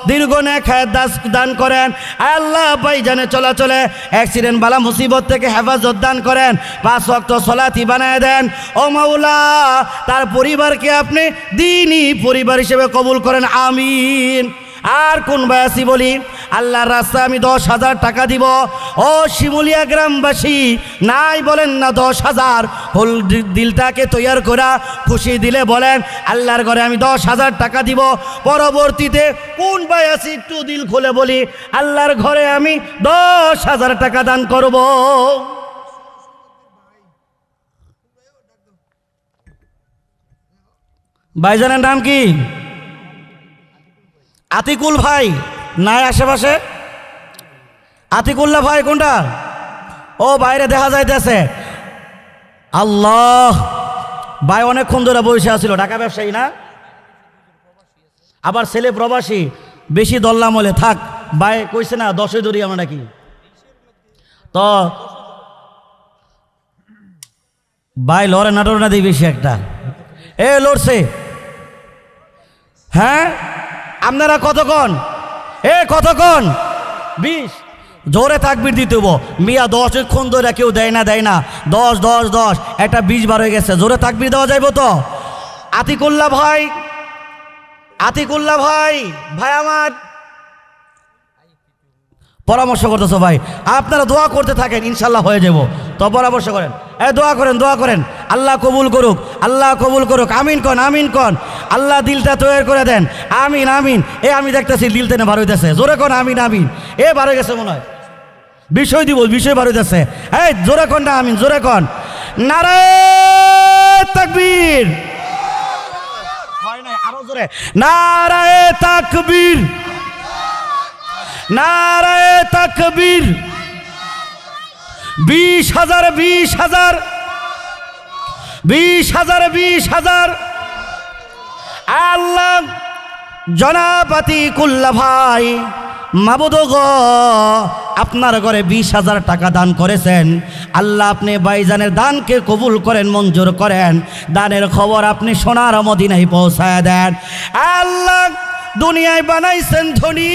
দীর্ঘ নেক হায়াত দান করেন। আয় আল্লাহ, ভাইজানে চলাচলে অ্যাক্সিডেন্ট বালা মুসিবত থেকে হেফাজত দান করেন। 5 ওয়াক্ত সলাতি বানায় দেন। ও মাওলা, তার পরিবারকে আপনি দ্বীনি পরিবার হিসেবে কবুল করেন, আমিন। আর কোন বায়াসি বলি আল্লাহর রাস্তায় আমি 10,000 টাকা দিব? ও শিমুলিয়া গ্রামবাসী নাই বলেন না 10,000? ফুল দিলটাকে তৈয়ার করা খুশি দিলে বলেন আল্লাহর ঘরে আমি 10,000 টাকা দিব। পরবর্তীতে কোন বায়াসি একটু দিল খুলে বলি আল্লাহর ঘরে আমি 10,000 টাকা দান করব? ভাইজানের নাম কি? আতিকুল ভাই নাই আশেপাশে? আতিকুল্লাহ ভাই কোনটা? ও বাইরে দেখা যাইতেছে। আল্লাহ, ভাই অনেকক্ষণ ধরে বসে আছিল, ঢাকা ব্যবসায়ী না, আবার ছেলে প্রবাসী, বেশি দল্লাম হলে থাক। ভাই কইছে না 10-এ ধরি আমরা নাকি, তো ভাই লড়ে নাটর না দিই বেশি একটা, এ লড়ছে। হ্যাঁ আপনারা কতক্ষণ কতক্ষণ 20 জোরে তাকবীর দিতে হবো মিয়া 10ক্ষণ ধরে কেউ দেয় না 10 10 10 একটা 20 বার হয়ে গেছে জোরে তাকবীর দেওয়া যাইব তো আতিকুল্লাহ ভাই ভাই আমার পরামর্শ করতেছো ভাই আপনারা দোয়া করতে থাকেন ইনশাল্লাহ হয়ে যাব তো পরামর্শ করেন দোয়া করেন আল্লাহ কবুল করুক আমিন কন আল্লাহ দিলটা তৈরি করে দেন আমিন আমি দেখতেছি দিল টেনে বার হইতেছে জোরে কন আমিন বার হয়ে গেছে মনে হয় বিষয় বার হইতেছে জোরে কন না আমিন জোরে কন নারায়ে তাকবীর হয় নাই আরো জোরে নারায়ে তাকবীর 20,000 আল্লাহ জনাব আতিকুল্লাহ ভাই মাবুদ গো আপনার ঘরে 20,000 টাকা দান করেছেন আল্লাহ আপনি ভাইজানের দানকে কবুল করেন মঞ্জুর করেন দানের খবর আপনি সোনার মদিনায় পৌঁছায় দেন আল্লাহ দুনিয়ায় বানাইছেন ধনী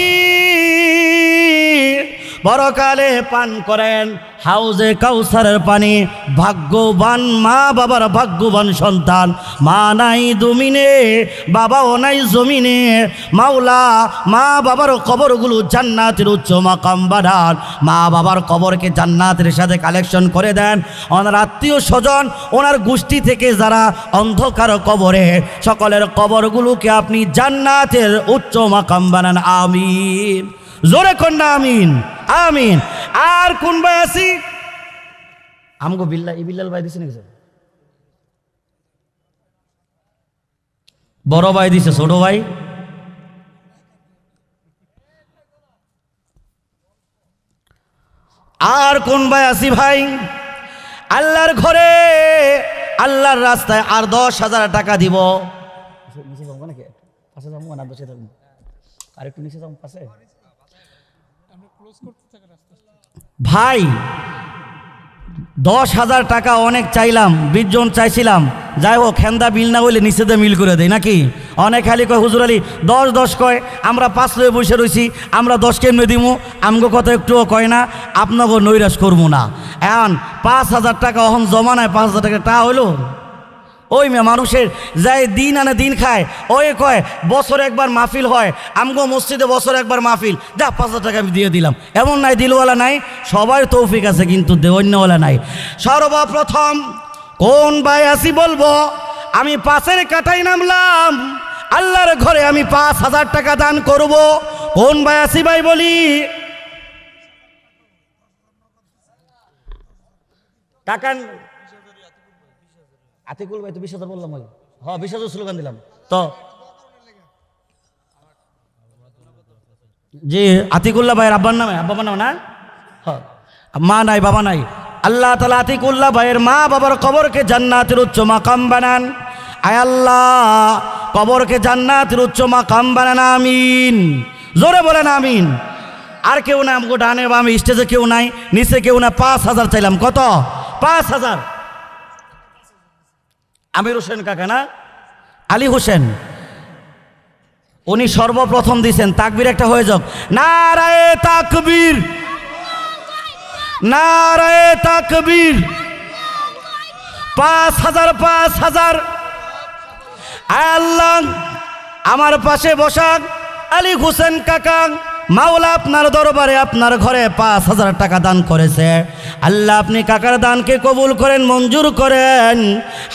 পরকালে পান করেন হাউজে কাউসারের পানি ভাগ্যবান মা বাবার ভাগ্যবান সন্তান মা নাই জমিনে বাবাও নাই জমিনে মাওলা মা বাবার কবরগুলো জান্নাতের উচ্চ মাকাম বানান মা বাবার কবরকে জান্নাতের সাথে কালেকশন করে দেন ওনার আত্মীয় স্বজন ওনার গোষ্ঠী থেকে যারা অন্ধকার কবরে সকলের কবরগুলোকে আপনি জান্নাতের উচ্চ মাকাম বানান আমিন জোরে কন্যা আমিন আর কোন ভাই আছি আমগো বিল্লাল ভাই দিছে নাকি বড় ভাই দিছে ছোট ভাই আর কোন ভাই আছি ভাই আল্লাহর ঘরে আল্লাহর রাস্তায় আর 10,000 টাকা দিব আরেকটু নিচে যাবো পাশে ভাই 10,000 টাকা অনেক চাইলাম 20 জন চাইছিলাম যাই হোক খেন্দা বিল না হইলে নিচেতে মিল করে দেয় নাকি অনেক খালি কয় হুজুর আলী 10 কয় আমরা 5 লয়ে বসে রয়েছি আমরা 10 কেমনে দিমু আমগো কথা একটুও কয় না আপনাকে নৈরাশ করবো না এখন 5,000 টাকা অহন জমা নাই 5,000 টাকা টা হইলো ওই মেয়ে মানুষের যাই দিন আনে দিন খায় ওই কয় বছরে একবার মাহফিল হয় আমগো মসজিদে বছরে একবার মাহফিল যা 5,000 টাকা আমি দিয়ে দিলাম এমন নাই দিলওয়ালা নাই সবার তৌফিক আছে কিন্তু অন্যওয়ালা নাই সর্বপ্রথম কোন ভাই আসি বলবো আমি 5-এর কাটাই নামলাম আল্লাহর ঘরে আমি 5,000 টাকা দান করব কোন ভাই আসি ভাই বলি টাকা আতিকুল ভাই তো 20,000 বললাম ভাই হ্যাঁ 20,000 স্লোগান দিলাম তো জি আতিকুল্লাহ ভাইয়ের আব্বার নামে না হ্যাঁ মা নাই বাবা নাই আল্লাহ তাআলা আতিকুল্লাহ ভাইয়ের মা বাবার কবরকে জান্নাতের উচ্চ মাকাম বানান আয় আল্লাহ কবরকে জান্নাতের উচ্চ মাকাম বানান আমিন জোরে বলেন আমিন আর কেউ না আমগো ডানে বামে স্টেজে কেউ নাই নিচে কেউ না 5,000 চাইলাম কত 5,000 আমির হোসেন কাকা না আলী হোসেন উনি সর্বপ্রথম দিয়েছেন তাকবীর একটা হয়ে যাক নারায়ে তাকবীর 5,000 আল্লাহ আমার পাশে বসা আলী হোসেন কাকা মাওলা আপনার দরবারে আপনার ঘরে 5,000 টাকা দান করেছে আল্লাহ আপনি কাকার দানকে কবুল করেন মঞ্জুর করেন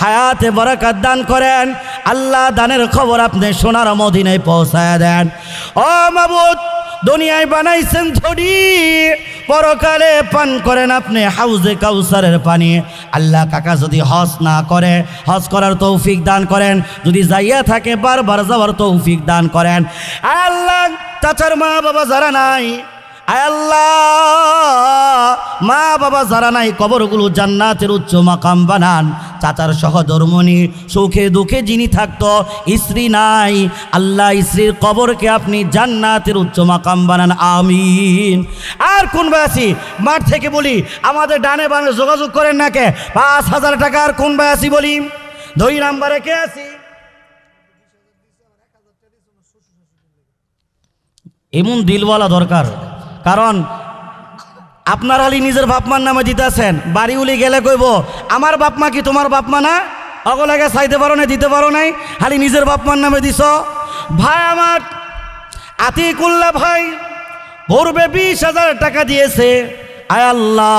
হায়াতে বরকত দান করেন আল্লাহ দানের খবর আপনি সোনার মদিনায় পৌঁছায় দেন ও মাবুদ দুনিয়ায় বানাইছেন ধনী পরকালে পান করেন আপনি হাউজে কাউসারের পানি আল্লাহ কাকা যদি হজ না করে হজ করার তৌফিক দান করেন যদি যাইয়া থাকে বারবার যাওয়ার তৌফিক দান করেন আল্লাহ চাচার মা বাবা যারা নাই আল্লাহ মা বাবা যারা নাই কবরগুলো জান্নাতের উচ্চ মাকাম বানান চাচার সহধর্মণি সুখে দুঃখে যিনি থাকতো স্ত্রী নাই আল্লাহ স্ত্রীর কবরকে আপনি জান্নাতের উচ্চ মাকাম বানান আমিন আর কোন ভাই আছি মাঠ থেকে বলি আমাদের ডানে বামে যোগাযোগ করেন না কে 5,000 টাকা আর কোন ভাই আছি বলি 2 নম্বরে কে আছি এমন দিলওয়ালা দরকার। কারণ আপনার হালি নিজের বাপমার নামে দিতেছেন, বাড়ি উলি গেলে কইব আমার বাপমা কি তোমার বাপমা না, অগলাকে চাইতে পারো না, দিতে পারো নাই, হালি নিজের বাপমার নামে দিছ। ভাই আমার আতিকুল্লাহ ভাই পূর্বে 20,000 টাকা দিয়েছে, আয় আল্লাহ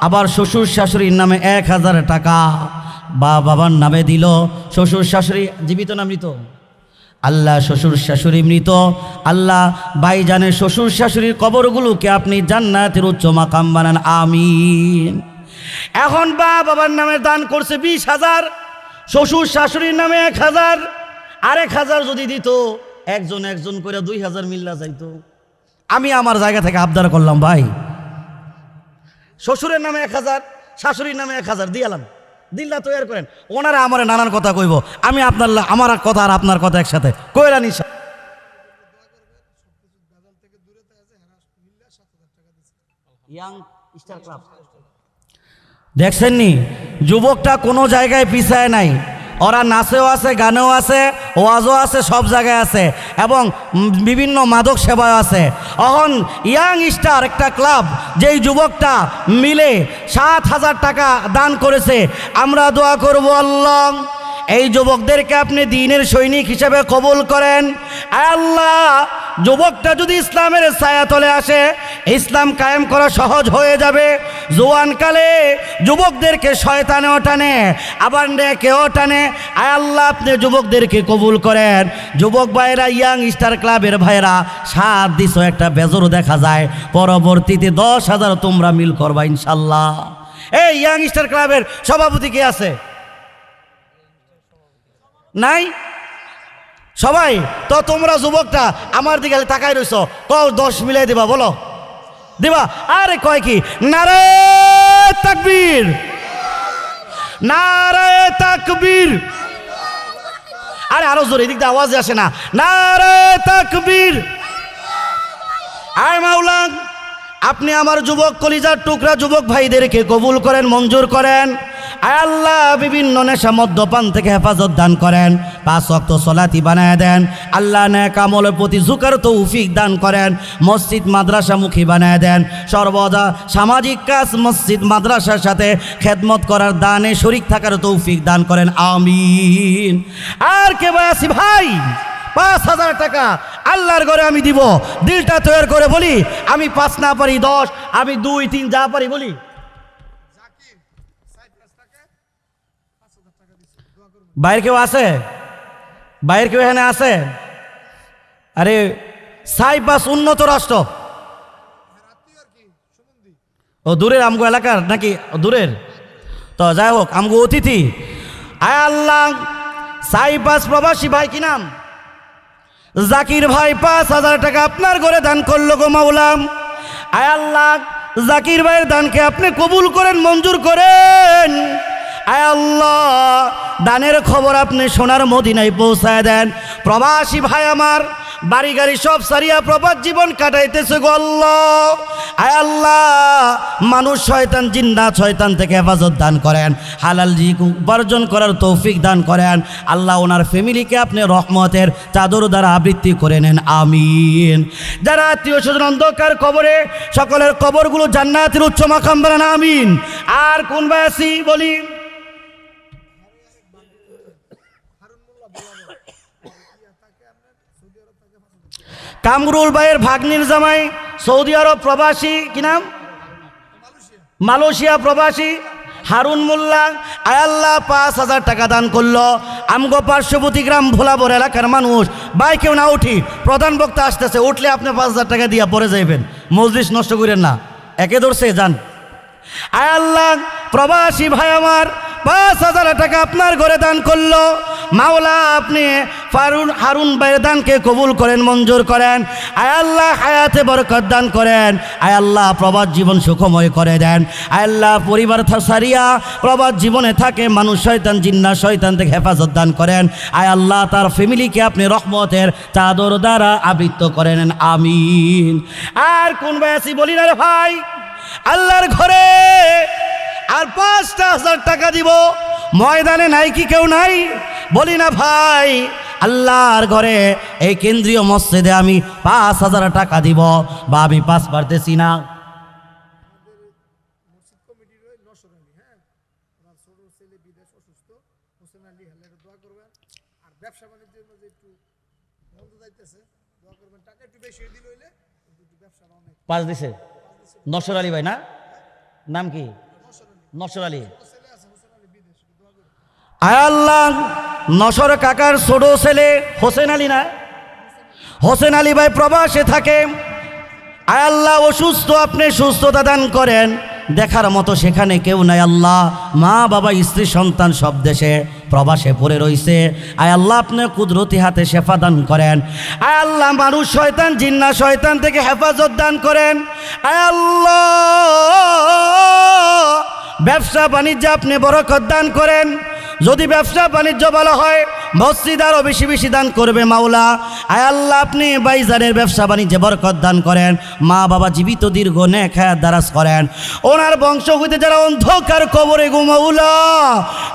আবার শ্বশুর শাশুড়ির নামে 1,000 টাকা বা বাবার নামে দিল। শ্বশুর শাশুড়ি জীবিত না মৃত? আল্লাহ শ্বশুর শাশুড়ি মৃত, আল্লাহ ভাইজানের শ্বশুর শাশুড়ির কবরগুলোকে আপনি জান্নাতের উচ্চ মাকাম বানান, আমিন। এখন বাবার নামে দান করছে 20,000, শ্বশুর শাশুড়ির নামে 1,000, আর 1,000 যদি দিত একজন একজন করে 2,000 মিল্লা যাইতো। আমি আমার জায়গা থেকে আবদার করলাম, ভাই শ্বশুরের নামে 1,000, শাশুড়ির নামে 1,000 দিয়ালাম, দিল্লা তৈরি করেন। ওনারা আমার নানান কথা কইব, আমি আপনার আমার কথা আর আপনার কথা একসাথে কইরা নিস। দেখছেন নি যুবকটা কোনো জায়গায় পিছায় নাই, ওরা নাচেও আছে, গানেও আছে, ওয়াজও আছে, সব জায়গায় আছে এবং বিভিন্ন মাদক সেবাও আছে। এখন ইয়াং স্টার একটা ক্লাব, যেই যুবকটা মিলে 7,000 টাকা দান করেছে, আমরা দোয়া করব আল্লাহ এই যুবকদেরকে আপনি দ্বীনের সৈনিক হিসেবে কবুল করেন। আল্লাহ যুবকটা যদি ইসলামের ছায়াতলে আসে, ইসলাম কায়েম করা সহজ হয়ে যাবে। জোয়ানকালে যুবকদেরকে শয়তানেও টানে, আবার নেকেও টানে। আল্লাহ আপনি যুবকদেরকে কবুল করেন। যুবক ভাইরা, ইয়াং স্টার ক্লাবের ভাইরা, 7 দিছো একটা বেজরও দেখা যায়, পরবর্তীতে 10,000 তোমরা মিল করবা ইনশাল্লাহ। এই ইয়াং স্টার ক্লাবের সভাপতি কে আছে? নাই সবাই তো? তোমরা যুবকটা আমার দিকে তাকাই রইছ, কও 10 মিলাই দিবা, বলো দিবা? আরে কয় কি নারে তাকবীর, নারে তাকবীর। আরে আরো জোরে, এদিক দিয়ে আওয়াজ আসে না। নারে তাকবীর। আয় মাওলা আপনি আমার যুবক কলিজার টুকরা যুবক ভাইদেরকে কবুল করেন, মঞ্জুর করেন। আয় আল্লাহ বিভিন্ন নেশা মদ্যপান থেকে হেফাজত দান করেন, 5 ওয়াক্ত সলাতি বানায় দেন। আল্লাহ নেক আমলের প্রতি ঝুঁকার তৌফিক দান করেন, মসজিদ মাদ্রাসামুখী বানায় দেন। সর্বদা সামাজিক কাজ মসজিদ মাদ্রাসার সাথে খেদমত করার দানে শরিক থাকার তৌফিক দান করেন, আমিন। আর কে ভাই আছি ভাই? 5,000 টাকা আল্লাহর ঘরে আমি দিব, দিলটা তৈরি করে বলি, আমি 5 না পারি 10, আমি 2, 3 যা পারি বলি। বাইরে কেউ আছে? বাইরের কেউ এখানে আছে? আরে সাইপ্রাস উন্নত রাষ্ট্র, ও দূরের আমগো এলাকার নাকি? দূরের তো যাই হোক, আমগো অতিথি। আয় আল্লাহ সাইপ্রাস প্রবাসী ভাই, কি নাম? জাকির ভাই 5,000 টাকা আপনার ঘরে দান করলো গো মাওলাম। আয় আল্লাহ জাকির ভাইয়ের দানকে আপনি কবুল করেন, মঞ্জুর করেন। আয় আল্লাহ দানের খবর আপনি সোনার মদিনায় পৌঁছায় দেন। প্রবাসী ভাই আমার বাড়ি গাড়ি সব সারিয়া প্রবাস জীবন কাটাইতেছে গো আল্লাহ। আয় আল্লাহ মানুষ শয়তান জিন্নাত শয়তান থেকে হেফাজত দান করেন, হালাল রিজিক উপার্জন করার তৌফিক দান করেন। আল্লাহ ওনার ফ্যামিলিকে আপনি রহমতের চাদর দ্বারা আবৃত্তি করে নেন, আমিন। যারা আত্মীয় স্বজন অন্ধকার কবরে, সকলের কবরগুলো জান্নাতের উচ্চ মাকাম বানান, আমিন। আর কোন ভাই আছি বলি? কামরুল ভাইয়ের ভাগ্নির জামাই সৌদি আরব প্রবাসী, কি নাম? মালয়েশিয়া প্রবাসী হারুন মোল্লা। আয় আল্লাহ 5,000 টাকা দান করলো। আমগো পার্শ্ববর্তী গ্রাম ভোলাবর এলাকার মানুষ, ভাই কেউ না উঠি, প্রধান বক্তা আসতেছে, উঠলে আপনি 5,000 টাকা দিয়া পরে যাইবেন, মজলিস নষ্ট করেন না, একে ধরছে যান। আয় আল্লাহ প্রবাসী ভাই আমার 5,000 টাকা আপনার ঘরে দান করলো। মাওলা আপনি হারুন ভাইয়ের দানকে কবুল করেন, মঞ্জুর করেন। আয় আল্লাহ হায়াতে বরকত দান করেন। আয় আল্লাহ প্রবাস জীবন সুখময় করে দেন। আয় আল্লাহ পরিবার সারিয়া প্রবাস জীবনে থাকে মানুষ শয়তান জিন্না শয়তান থেকে হেফাজত দান করেন। আয় আল্লাহ তার ফ্যামিলিকে আপনি রহমতের চাদর দ্বারা আবৃত্ত করেন, আমিন। আর কোন ভাই আছি বলি না রে ভাই? আল্লাহর ঘরে আর 5,000 টাকা দিব, ময়দানে নাই কি কেউ নাই? বলি না ভাই আল্লাহর ঘরে এই কেন্দ্রীয় মসজিদে আমি 5,000 টাকা দিব, বা আমি পাস পারতেছি না। পাঁচ দিছে নসর আলী ভাই, না নাম কি? নসর আলী। আয় আল্লাহ, নসর কাকার ছোট ছেলে হোসেন আলী, না হোসেন আলী ভাই প্রবাসে থাকে। আয় আল্লাহ, অসুস্থ, আপনি সুস্থতা দান করেন। দেখার মতো সেখানে কেউ নাই আল্লাহ, মা বাবা স্ত্রী সন্তান সব দেশে প্রবাসে পড়ে রইছে। আয় আল্লাহ, আপনি কুদরতি হাতে শেফা দান করেন। আয় আল্লাহ, মানুষ শয়তান জিন্না শয়তান থেকে হেফাজত দান করেন। আয় আল্লাহ, ব্যবসা বাণিজ্যে আপনি বরকত দান করেন। যদি ব্যবসা বাণিজ্য ভালো হয়, মসজিদ আরও বেশি বেশি দান করবে মাওলা। আয় আল্লাহ, আপনি বাইজানের ব্যবসা বাণিজ্যে বরকত দান করেন। মা বাবা জীবিত দীর্ঘ নেক হায়াত দারাজ করেন। ওনার বংশ হইতে যারা অন্ধকার কবরে গো মাওলা,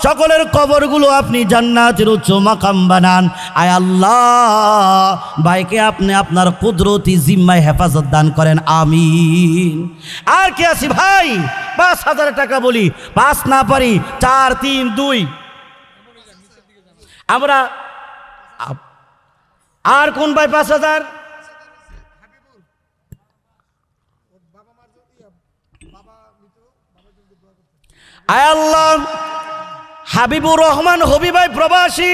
সকলের কবরগুলো আপনি জান্নাতের উচ্চ মাকাম বানান। আয় আল্লাহ, ভাইকে আপনি আপনার কুদরতি জিম্মায় হেফাজত দান করেন, আমিন। আর কে আছি ভাই? 5,000 টাকা বলি, 5 না পারি, 4, 3, 2 আমরা। আর কোন ভাই 5,000? আয় আল্লাহ, হাবিবুর রহমান হবি ভাই প্রবাসী।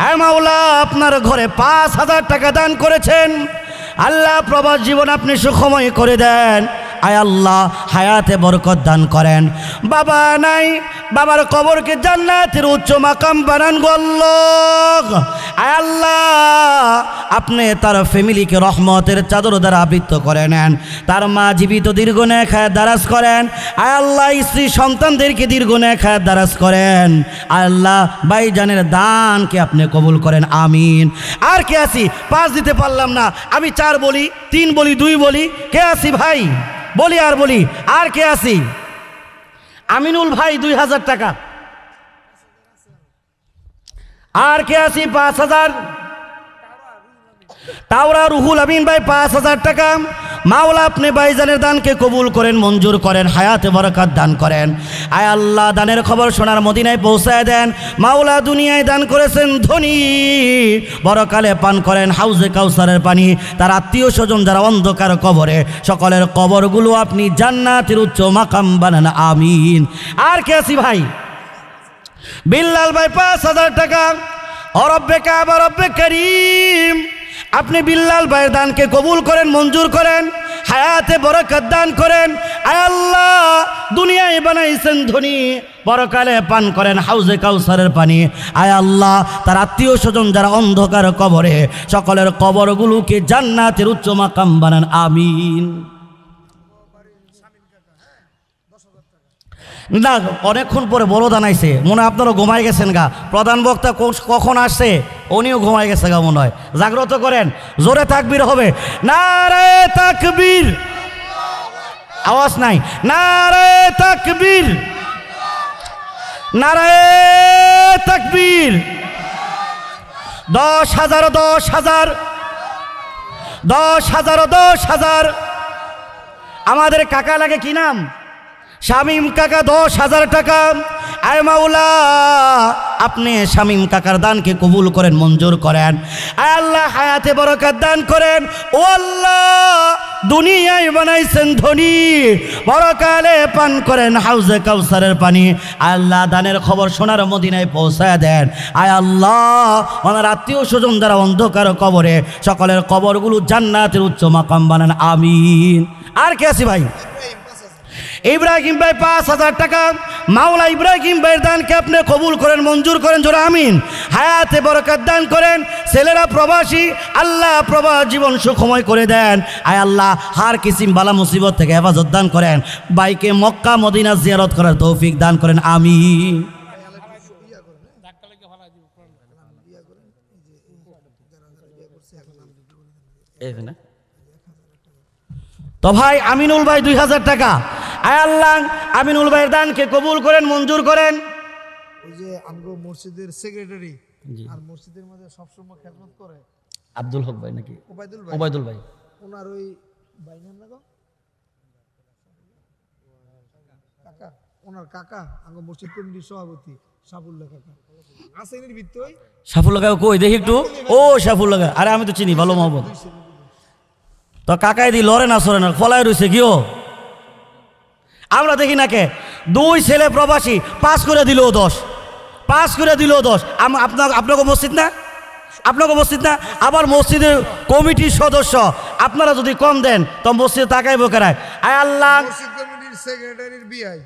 আয় মাওলা, আপনার ঘরে 5,000 টাকা দান করেছেন। আল্লাহ, প্রবাস জীবন আপনি সুখময় করে দেন। আয় আল্লাহ, হায়াতে বরকত দান করেন। বাবা নাই, বাবার কবরকে জান্নাতের উচ্চ মাকাম বানান গো আল্লাহ। আয় আল্লাহ, আপনি তার ফ্যামিলিকে রহমতের চাদর দ্বারা আবৃত করে নেন। তার মা জীবিত দীর্ঘ নেক হায়াত দারাজ করেন। আয় আল্লাহ, স্ত্রী সন্তানদেরকে দীর্ঘ নেক হায়াত দারাজ করেন। আয় আল্লাহ, ভাইজানের দানকে আপনি কবুল করেন, আমিন। আর কে আছি? 5 দিতে পারলাম না, আমি 4 বলি, 3 বলি, 2 বলি। কে আছি ভাই? বলি আর বলি। আর কে আছি? আমিনুল ভাই 2,000 টাকা। আর কে আছি? 5,000। তাওরা রুহুল আমিন ভাই 5,000 টাকা। মাওলা, আপনি ভাইজানের দানকে কবুল করেন, মঞ্জুর করেন, হায়াতে বরকত দান করেন। আয় আল্লাহ, দানের খবর সোনার মদিনায় পৌঁছায় দেন। মাওলা, দুনিয়ায় দান করেছেন ধনী, বড়কালে পান করেন হাউজে কাউসারের পানি। তার আত্মীয় স্বজন যারা অন্ধকার কবরে, সকলের কবরগুলো আপনি জান্নাতের উচ্চ মাকাম বানান, আমিন। আর কে আছি ভাই? বিল্লাল ভাই 5,000 টাকা। ও রব্বে কাবা, রব্বে করিম, আপনি বিল্লাল ভাইয়ের দানকে কবুল করেন, মঞ্জুর করেন, হায়াতে বরকত দান করেন। আয় আল্লাহ, দুনিয়ায় বানাইছেন ধনী, পরকালে পান করেন হাউজে কাউসারের পানি। আয় আল্লাহ, তার আত্মীয় স্বজন যারা অন্ধকার কবরে, সকলের কবরগুলোকে জান্নাতের উচ্চ মাকাম বানান, আমিন। না, অনেকক্ষণ পরে বড় দানাইছে, মনে হয় আপনারা ঘুমাই গেছেন গা। প্রধান বক্তা কখন আসছে, উনিও ঘুমাই গেছে গা মনে হয়। জাগ্রত করেন, জোরে তাকবীর হবে। নারে তাকবীর, আওয়াজ নাই। নারে তাকবীর, নারে তাকবীর। 10,000, 10,000, 10,000, 10,000। আমাদের কাকা লাগে কি নাম? শামীম কাকা, 10,000 টাকা। আয় মাওলা, আপনি শামীম কাকার দানকে কবুল করেন, মঞ্জুর করেন। আয় আল্লাহ, হায়াতে বরকত দান করেন। ও আল্লাহ, দুনিয়ায় বানাইছেন ধনী, পরকালে পান করেন হাউজে কাউসারের পানি। আয় আল্লাহ, দানের খবর সোনার মদিনায় পৌঁছায় দেন। আয় আল্লাহ, ওনার আত্মীয় স্বজন যারা অন্ধকার কবরে, সকলের কবরগুলো জান্নাতের উচ্চ মাকাম বানান, আমিন। আর কে আছি ভাই? ইব্রাহিম ভাই 5,000 টাকা। মাওলা, ইব্রাহিম ভাইয়ের দানকে আপনি কবুল করেন, মঞ্জুর করেন, জোরে আমিন। হায়াতে বরকত দান করেন। ছেলেরা প্রবাসী, আল্লাহ প্রবাস জীবন সুখময় করে দেন। আয় আল্লাহ, হার কিসিম বালা মুসিবত থেকে হেফাজত দান করেন। বাইকে মক্কা মদিনা জিয়ারত করার তৌফিক দান করেন, আমিন। তো ভাই, আমিনুল ভাই 2,000 টাকা। আয় আল্লাহ, আমিনুল ভাইয়ের দানকে কবুল করেন, মঞ্জুর করেন। ওই যে আমগো মসজিদের সেক্রেটারি জি। আর মসজিদের মধ্যে সবসময় খেদমত করে আব্দুল হক ভাই নাকি ওবায়দুল ভাই, ওবায়দুল ভাই। ওনার ওই ভাই নাম না গো? কাকা, ওনার কাকা আঙ্গ মসজিদ কমিটির সভাপতি সাফুল্লাহ কাকা আছে এর ভিতরে। সাফুল্লাহ কাকা কই দেখি একটু। ও সাফুল্লাহ কাকা, আরে আমি তো চিনি, ভালো মহব্বত। তো কাকাই দি লড়ে না সরে না, ফলায় রয়েছে কিও। আমরা দেখি না কে, 2 ছেলে প্রবাসী, পাস করে দিল 10, পাস করে দিল 10। আপনাকে মসজিদ না, আপনাকে মসজিদ না, আবার মসজিদের কমিটির সদস্য আপনারা যদি কম দেন তো মসজিদে তাকাইব কেরায়। আয় আল্লাহ, মসজিদ কমিটির সেক্রেটারির বিআই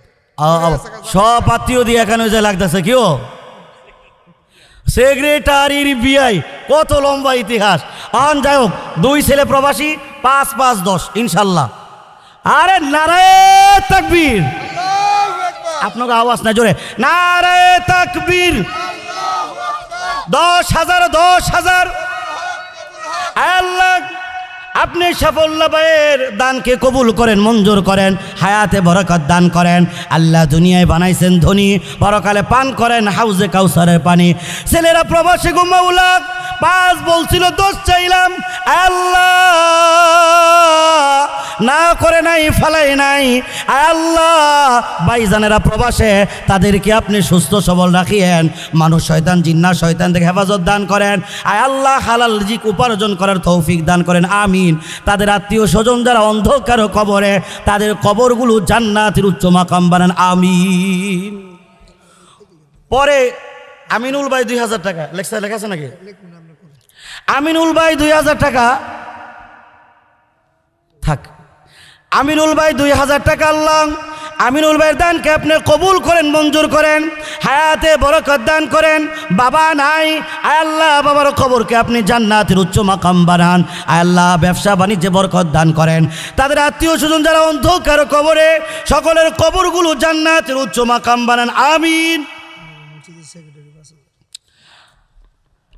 সব আত্মীয় দিয়ে এখানে যে লাগতেছে কিও, সেক্রেটারির বিআই, কত লম্বা ইতিহাস। যাই হোক, 2 ছেলে প্রবাসী, 5 5 10 ইনশাল্লাহ। আরে নারায়ে তাকবীর, আপনার আওয়াজ না জোরে, নারায়ে তাকবীর। 10,000 10,000। আল্লাহ আপনি সাফল্য ভাইয়ের দানকে কবুল করেন, মঞ্জুর করেন, হায়াতে বরকত দান করেন। আল্লাহ দুনিয়ায় বানাইছেন ধনী, পরকালে পান করেন হাউজে কাউসারের পানি। ছেলেরা প্রবাসী গো মাওলা, 5 বলছিল, 10 চাইলাম। আল্লাহ না করে নাই, ফালাই নাই। আল্লাহ ভাইজানেরা প্রবাসে, তাদেরকে আপনি সুস্থ সবল রাখিয়েন, মানুষ শয়তান জিন্নাত শয়তান থেকে হেফাজত দান করেন। আল্লাহ হালাল রিজিক উপার্জন করার তৌফিক দান করেন, আমিন। তাদের আত্মীয় স্বজন যারা অন্ধকার কবরে, তাদের কবরগুলো জান্নাতের উচ্চ মাকাম বানান, আমিন। পরে আমিনুল ভাই 2000 টাকা লেখাছে নাকি? আমিনুল ভাই 2000 টাকা থাক। আমিনুল ভাই 2000 টাকা, আল্লাহ আমিনুল ভাইয়ের দানকে আপনি কবুল করেন, মঞ্জুর করেন, হায়াতে বরকত দান করেন। বাবা নাই, আল্লাহ বাবার কবরকে আপনি জান্নাতের উচ্চ মাকাম বানান। আল্লাহ ব্যবসা বাণিজ্যে বরকত দান করেন। তাদের আত্মীয় স্বজন যারা অন্ধকার কবরে, সকলের কবরগুলো জান্নাতের উচ্চ মাকাম বানান, আমিন।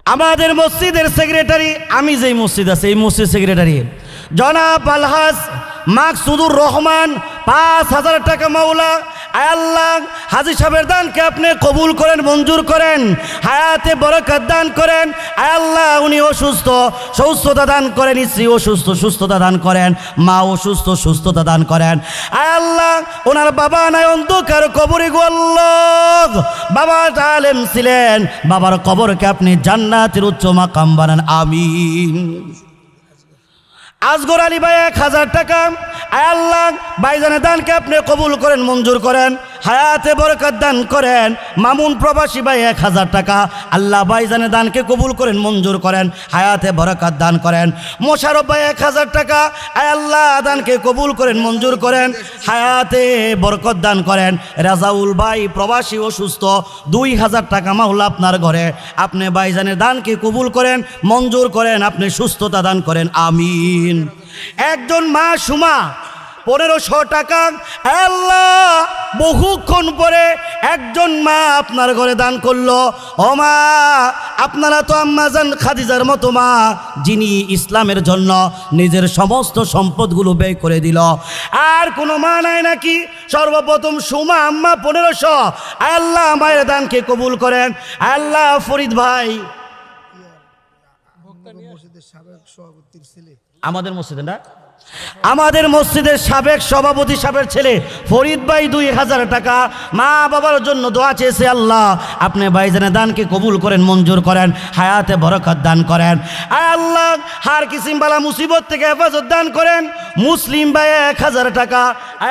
আমাদের মসজিদের সেক্রেটারি, আমি যেই মসজিদ আছে এই মসজিদ সেক্রেটারি জনাব আলহাজ মাকসুদুর রহমান, 5,000 টাকা মাওলা। আল্লাহ হাজী সাহেবের দানকে আপনি কবুল করেন, মঞ্জুর করেন, হায়াতে বরকত দান করেন। আল্লাহ উনি অসুস্থ, সুস্থতা দান করেন, স্ত্রী অসুস্থ, সুস্থতা দান করেন, মা অসুস্থ, সুস্থতা দান করেন। আল্লাহ ওনার বাবা নাই, অন্ধকার কবরে গো আল্লাহ, বাবা আলেম ছিলেন, বাবার কবরকে আপনি জান্নাতের উচ্চ মাকাম বানান, আমিন। আসগর আলী ভাই 1000 টাকা। আল্লাহ ভাইজানের দানকে আপনি কবুল করেন, মঞ্জুর করেন, হায়াতে বরকত দান করেন। মামুন প্রবাসী ভাই 1000 টাকা। আল্লাহ ভাইজানের দানকে কবুল করেন, মঞ্জুর করেন, হায়াতে বরকত দান করেন। মোশারফ ভাই 1000 টাকা। আল্লাহ দানকে কবুল করেন, মঞ্জুর করেন, হায়াতে বরকত দান করেন। রাজাউল ভাই প্রবাসী অসুস্থ, 2000 টাকা মাওলা আপনার ঘরে, আপনি ভাইজানের দানকে কবুল করেন, মঞ্জুর করেন, আপনি সুস্থতা দান করেন, আমিন। একজন মা সুমা 1500 টাকা। আল্লাহ বহুক্ষণ পরে একজন মা আপনার ঘরে দান করলো। ও মা, আপনারা তো আম্মাজান খাদিজার মতো মা, যিনি ইসলামের জন্য নিজের সমস্ত সম্পদগুলো ব্যয় করে দিল। আর কোনো মা নাই নাকি? সর্বপ্রথম সুমা আম্মা 1500। আল্লাহ মায়ের দানকে কবুল করেন। আল্লাহ ফরিদ ভাই মসজিদের সাবেক সভাপতির ছেলে, আমাদের মসজিদে না, আমাদের মসজিদের সাবেক সভাপতি সাহেবের ছেলে ফরিদ ভাই 2000 টাকা মা বাবার জন্য দোয়া চেয়েছে। আল্লাহ আপনি ভাইজানের দানকে কবুল করেন, মঞ্জুর করেন, হায়াতে বরকত দান করেন। আল্লাহ হার কিসিম বালা মুসিবত থেকে হেফাজত দান করেন। মুসলিম ভাই 1000 টাকা।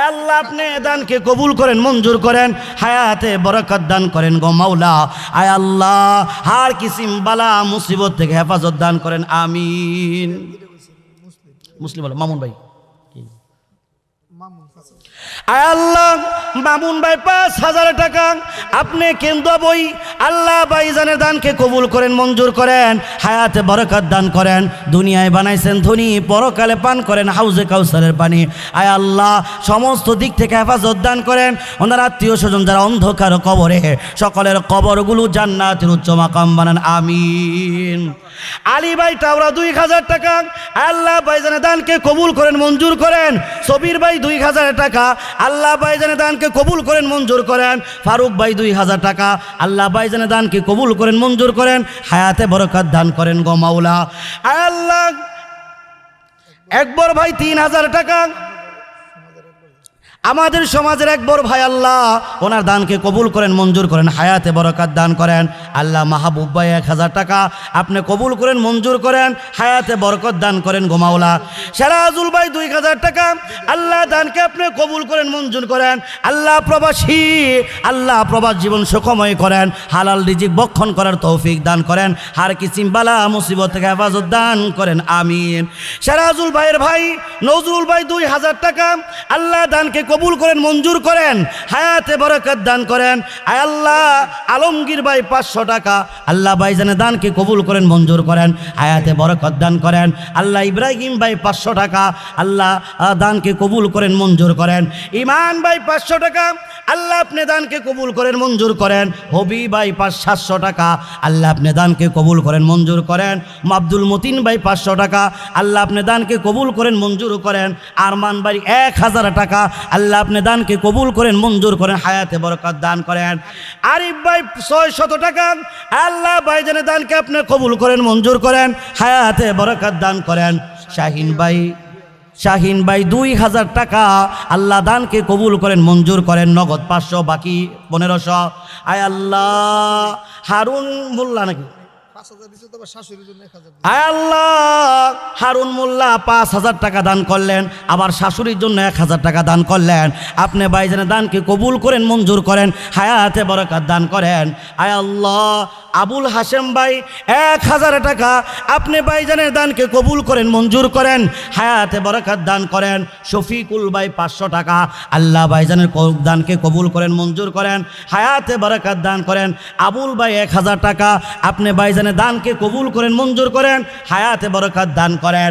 আল্লাহ আপনি দানকে কবুল করেন, মঞ্জুর করেন, হায়াতে বরকত দান করেন গো মাওলা। আল্লাহ হার কিসিম বালা মুসিবত থেকে হেফাজত দান করেন, আমিন। মুসলিম বলো মামুন ভাই, আল্লাহ মামুন ভাই 5000 টাকা। আপনি কেন্দ্র বই আল্লাহ ভাইজানের দানকে কবুল করেন, মঞ্জুর করেন, হায়াতে বরকত দান করেন। দুনিয়ায় বানাইছেন ধনী, পরকালে পান করেন হাউজে কাউসারের পানি। আয় আল্লাহ সমস্ত দিক থেকে হেফাজত দান করেন। ওনার আত্মীয় স্বজন যারা অন্ধকার কবরে, সকলের কবরগুলো জান্নাতের উচ্চ মাকাম বানান, আমিন। আলী ভাই টাওরা 2000 টাকা। আল্লাহ ভাইজানের দানকে কবুল করেন, মঞ্জুর করেন। সবির ভাই 2000 টাকা আল্লাহ ভাইজানের দানকে কবুল করেন মঞ্জুর করেন। ফারুক ভাই 2000 টাকা আল্লাহ ভাইজানের দানকে কবুল করেন মঞ্জুর করেন, হায়াতে বরকত দান করেন গো মাওলা। আয় আল্লাহ একবার ভাই 3000 টাকা আমাদের সমাজের এক বড় ভাই আল্লাহ ওনার দানকে কবুল করেন মঞ্জুর করেন, হায়াতে বরকত দান করেন। আল্লাহ মাহবুব ভাই 1000 টাকা আপনি কবুল করেন মঞ্জুর করেন, হায়াতে বরকত দান করেন গো মাওলা। সেরাজুল ভাই 2000 টাকা আল্লাহ দানকে আপনি কবুল করেন মঞ্জুর করেন। আল্লাহ প্রবাসী আল্লাহ প্রবাস জীবন সুখময় করেন, হালাল রিজিক বক্ষণ করার তৌফিক দান করেন, হার কিসিম বালা মুসিবত থেকে হেফাজত দান করেন আমিন। সেরাজুল ভাইয়ের ভাই নজরুল ভাই 2000 টাকা আল্লাহ দানকে কবুল করেন মঞ্জুর করেন, হায়াতে বরকত দান করেন। আয় আল্লাহ আলমগীর ভাই 500 টাকা আল্লাহ ভাইজানের দানকে কবুল করেন মঞ্জুর করেন, হায়াতে বরকত দান করেন। আল্লাহ ইব্রাহিম ভাই 500 টাকা আল্লাহ দানকে কবুল করেন মঞ্জুর করেন। ইমান ভাই 500 টাকা আল্লাহ আপনি দানকে কবুল করেন মঞ্জুর করেন। হবি ভাই 700 টাকা আল্লাহ আপনি দানকে কবুল করেন মঞ্জুর করেন। আব্দুল মতিন ভাই 500 টাকা আল্লাহ আপনি দানকে কবুল করেন মঞ্জুর করেন। আরমান ভাই 1000 টাকা আল্লাহ আপনি দানকে কবুল করেন মঞ্জুর করেন, হায়াতে বরকত দান করেন। আরিফ ভাই 600 টাকা আল্লাহ ভাইজানের দানকে আপনি কবুল করেন মঞ্জুর করেন, হায়াতে বরকত দান করেন। শাহিন ভাই 2000 টাকা আল্লাহ দানকে কবুল করেন মঞ্জুর করেন, নগদ 500 বাকি 1500। আয় আল্লাহ হারুন মোল্লা নাকি 5000 দিছে, তবে শাশুড়ির জন্য 1000। আয় আল্লাহ হারুন মোল্লা 5000 টাকা দান করলেন, আবার শাশুড়ির জন্য 1000 টাকা দান করলেন। আপনি ভাইজানের দানকে কবুল করেন মঞ্জুর করেন, হায়াতে বরকত দান করেন। আয় আল্লাহ আবুল হাশেম ভাই 1000 টাকা আপনি ভাইজানের দানকে কবুল করেন মঞ্জুর করেন, হায়াতে বরকত দান করেন। শফিকুল ভাই 500 টাকা আল্লাহ ভাইজানের দানকে কবুল করেন মঞ্জুর করেন, হায়াতে বরকত দান করেন। আবুল ভাই 1000 টাকা আপনি ভাইজানের দানকে কবুল করেন মঞ্জুর করেন, হায়াতে বরকত দান করেন।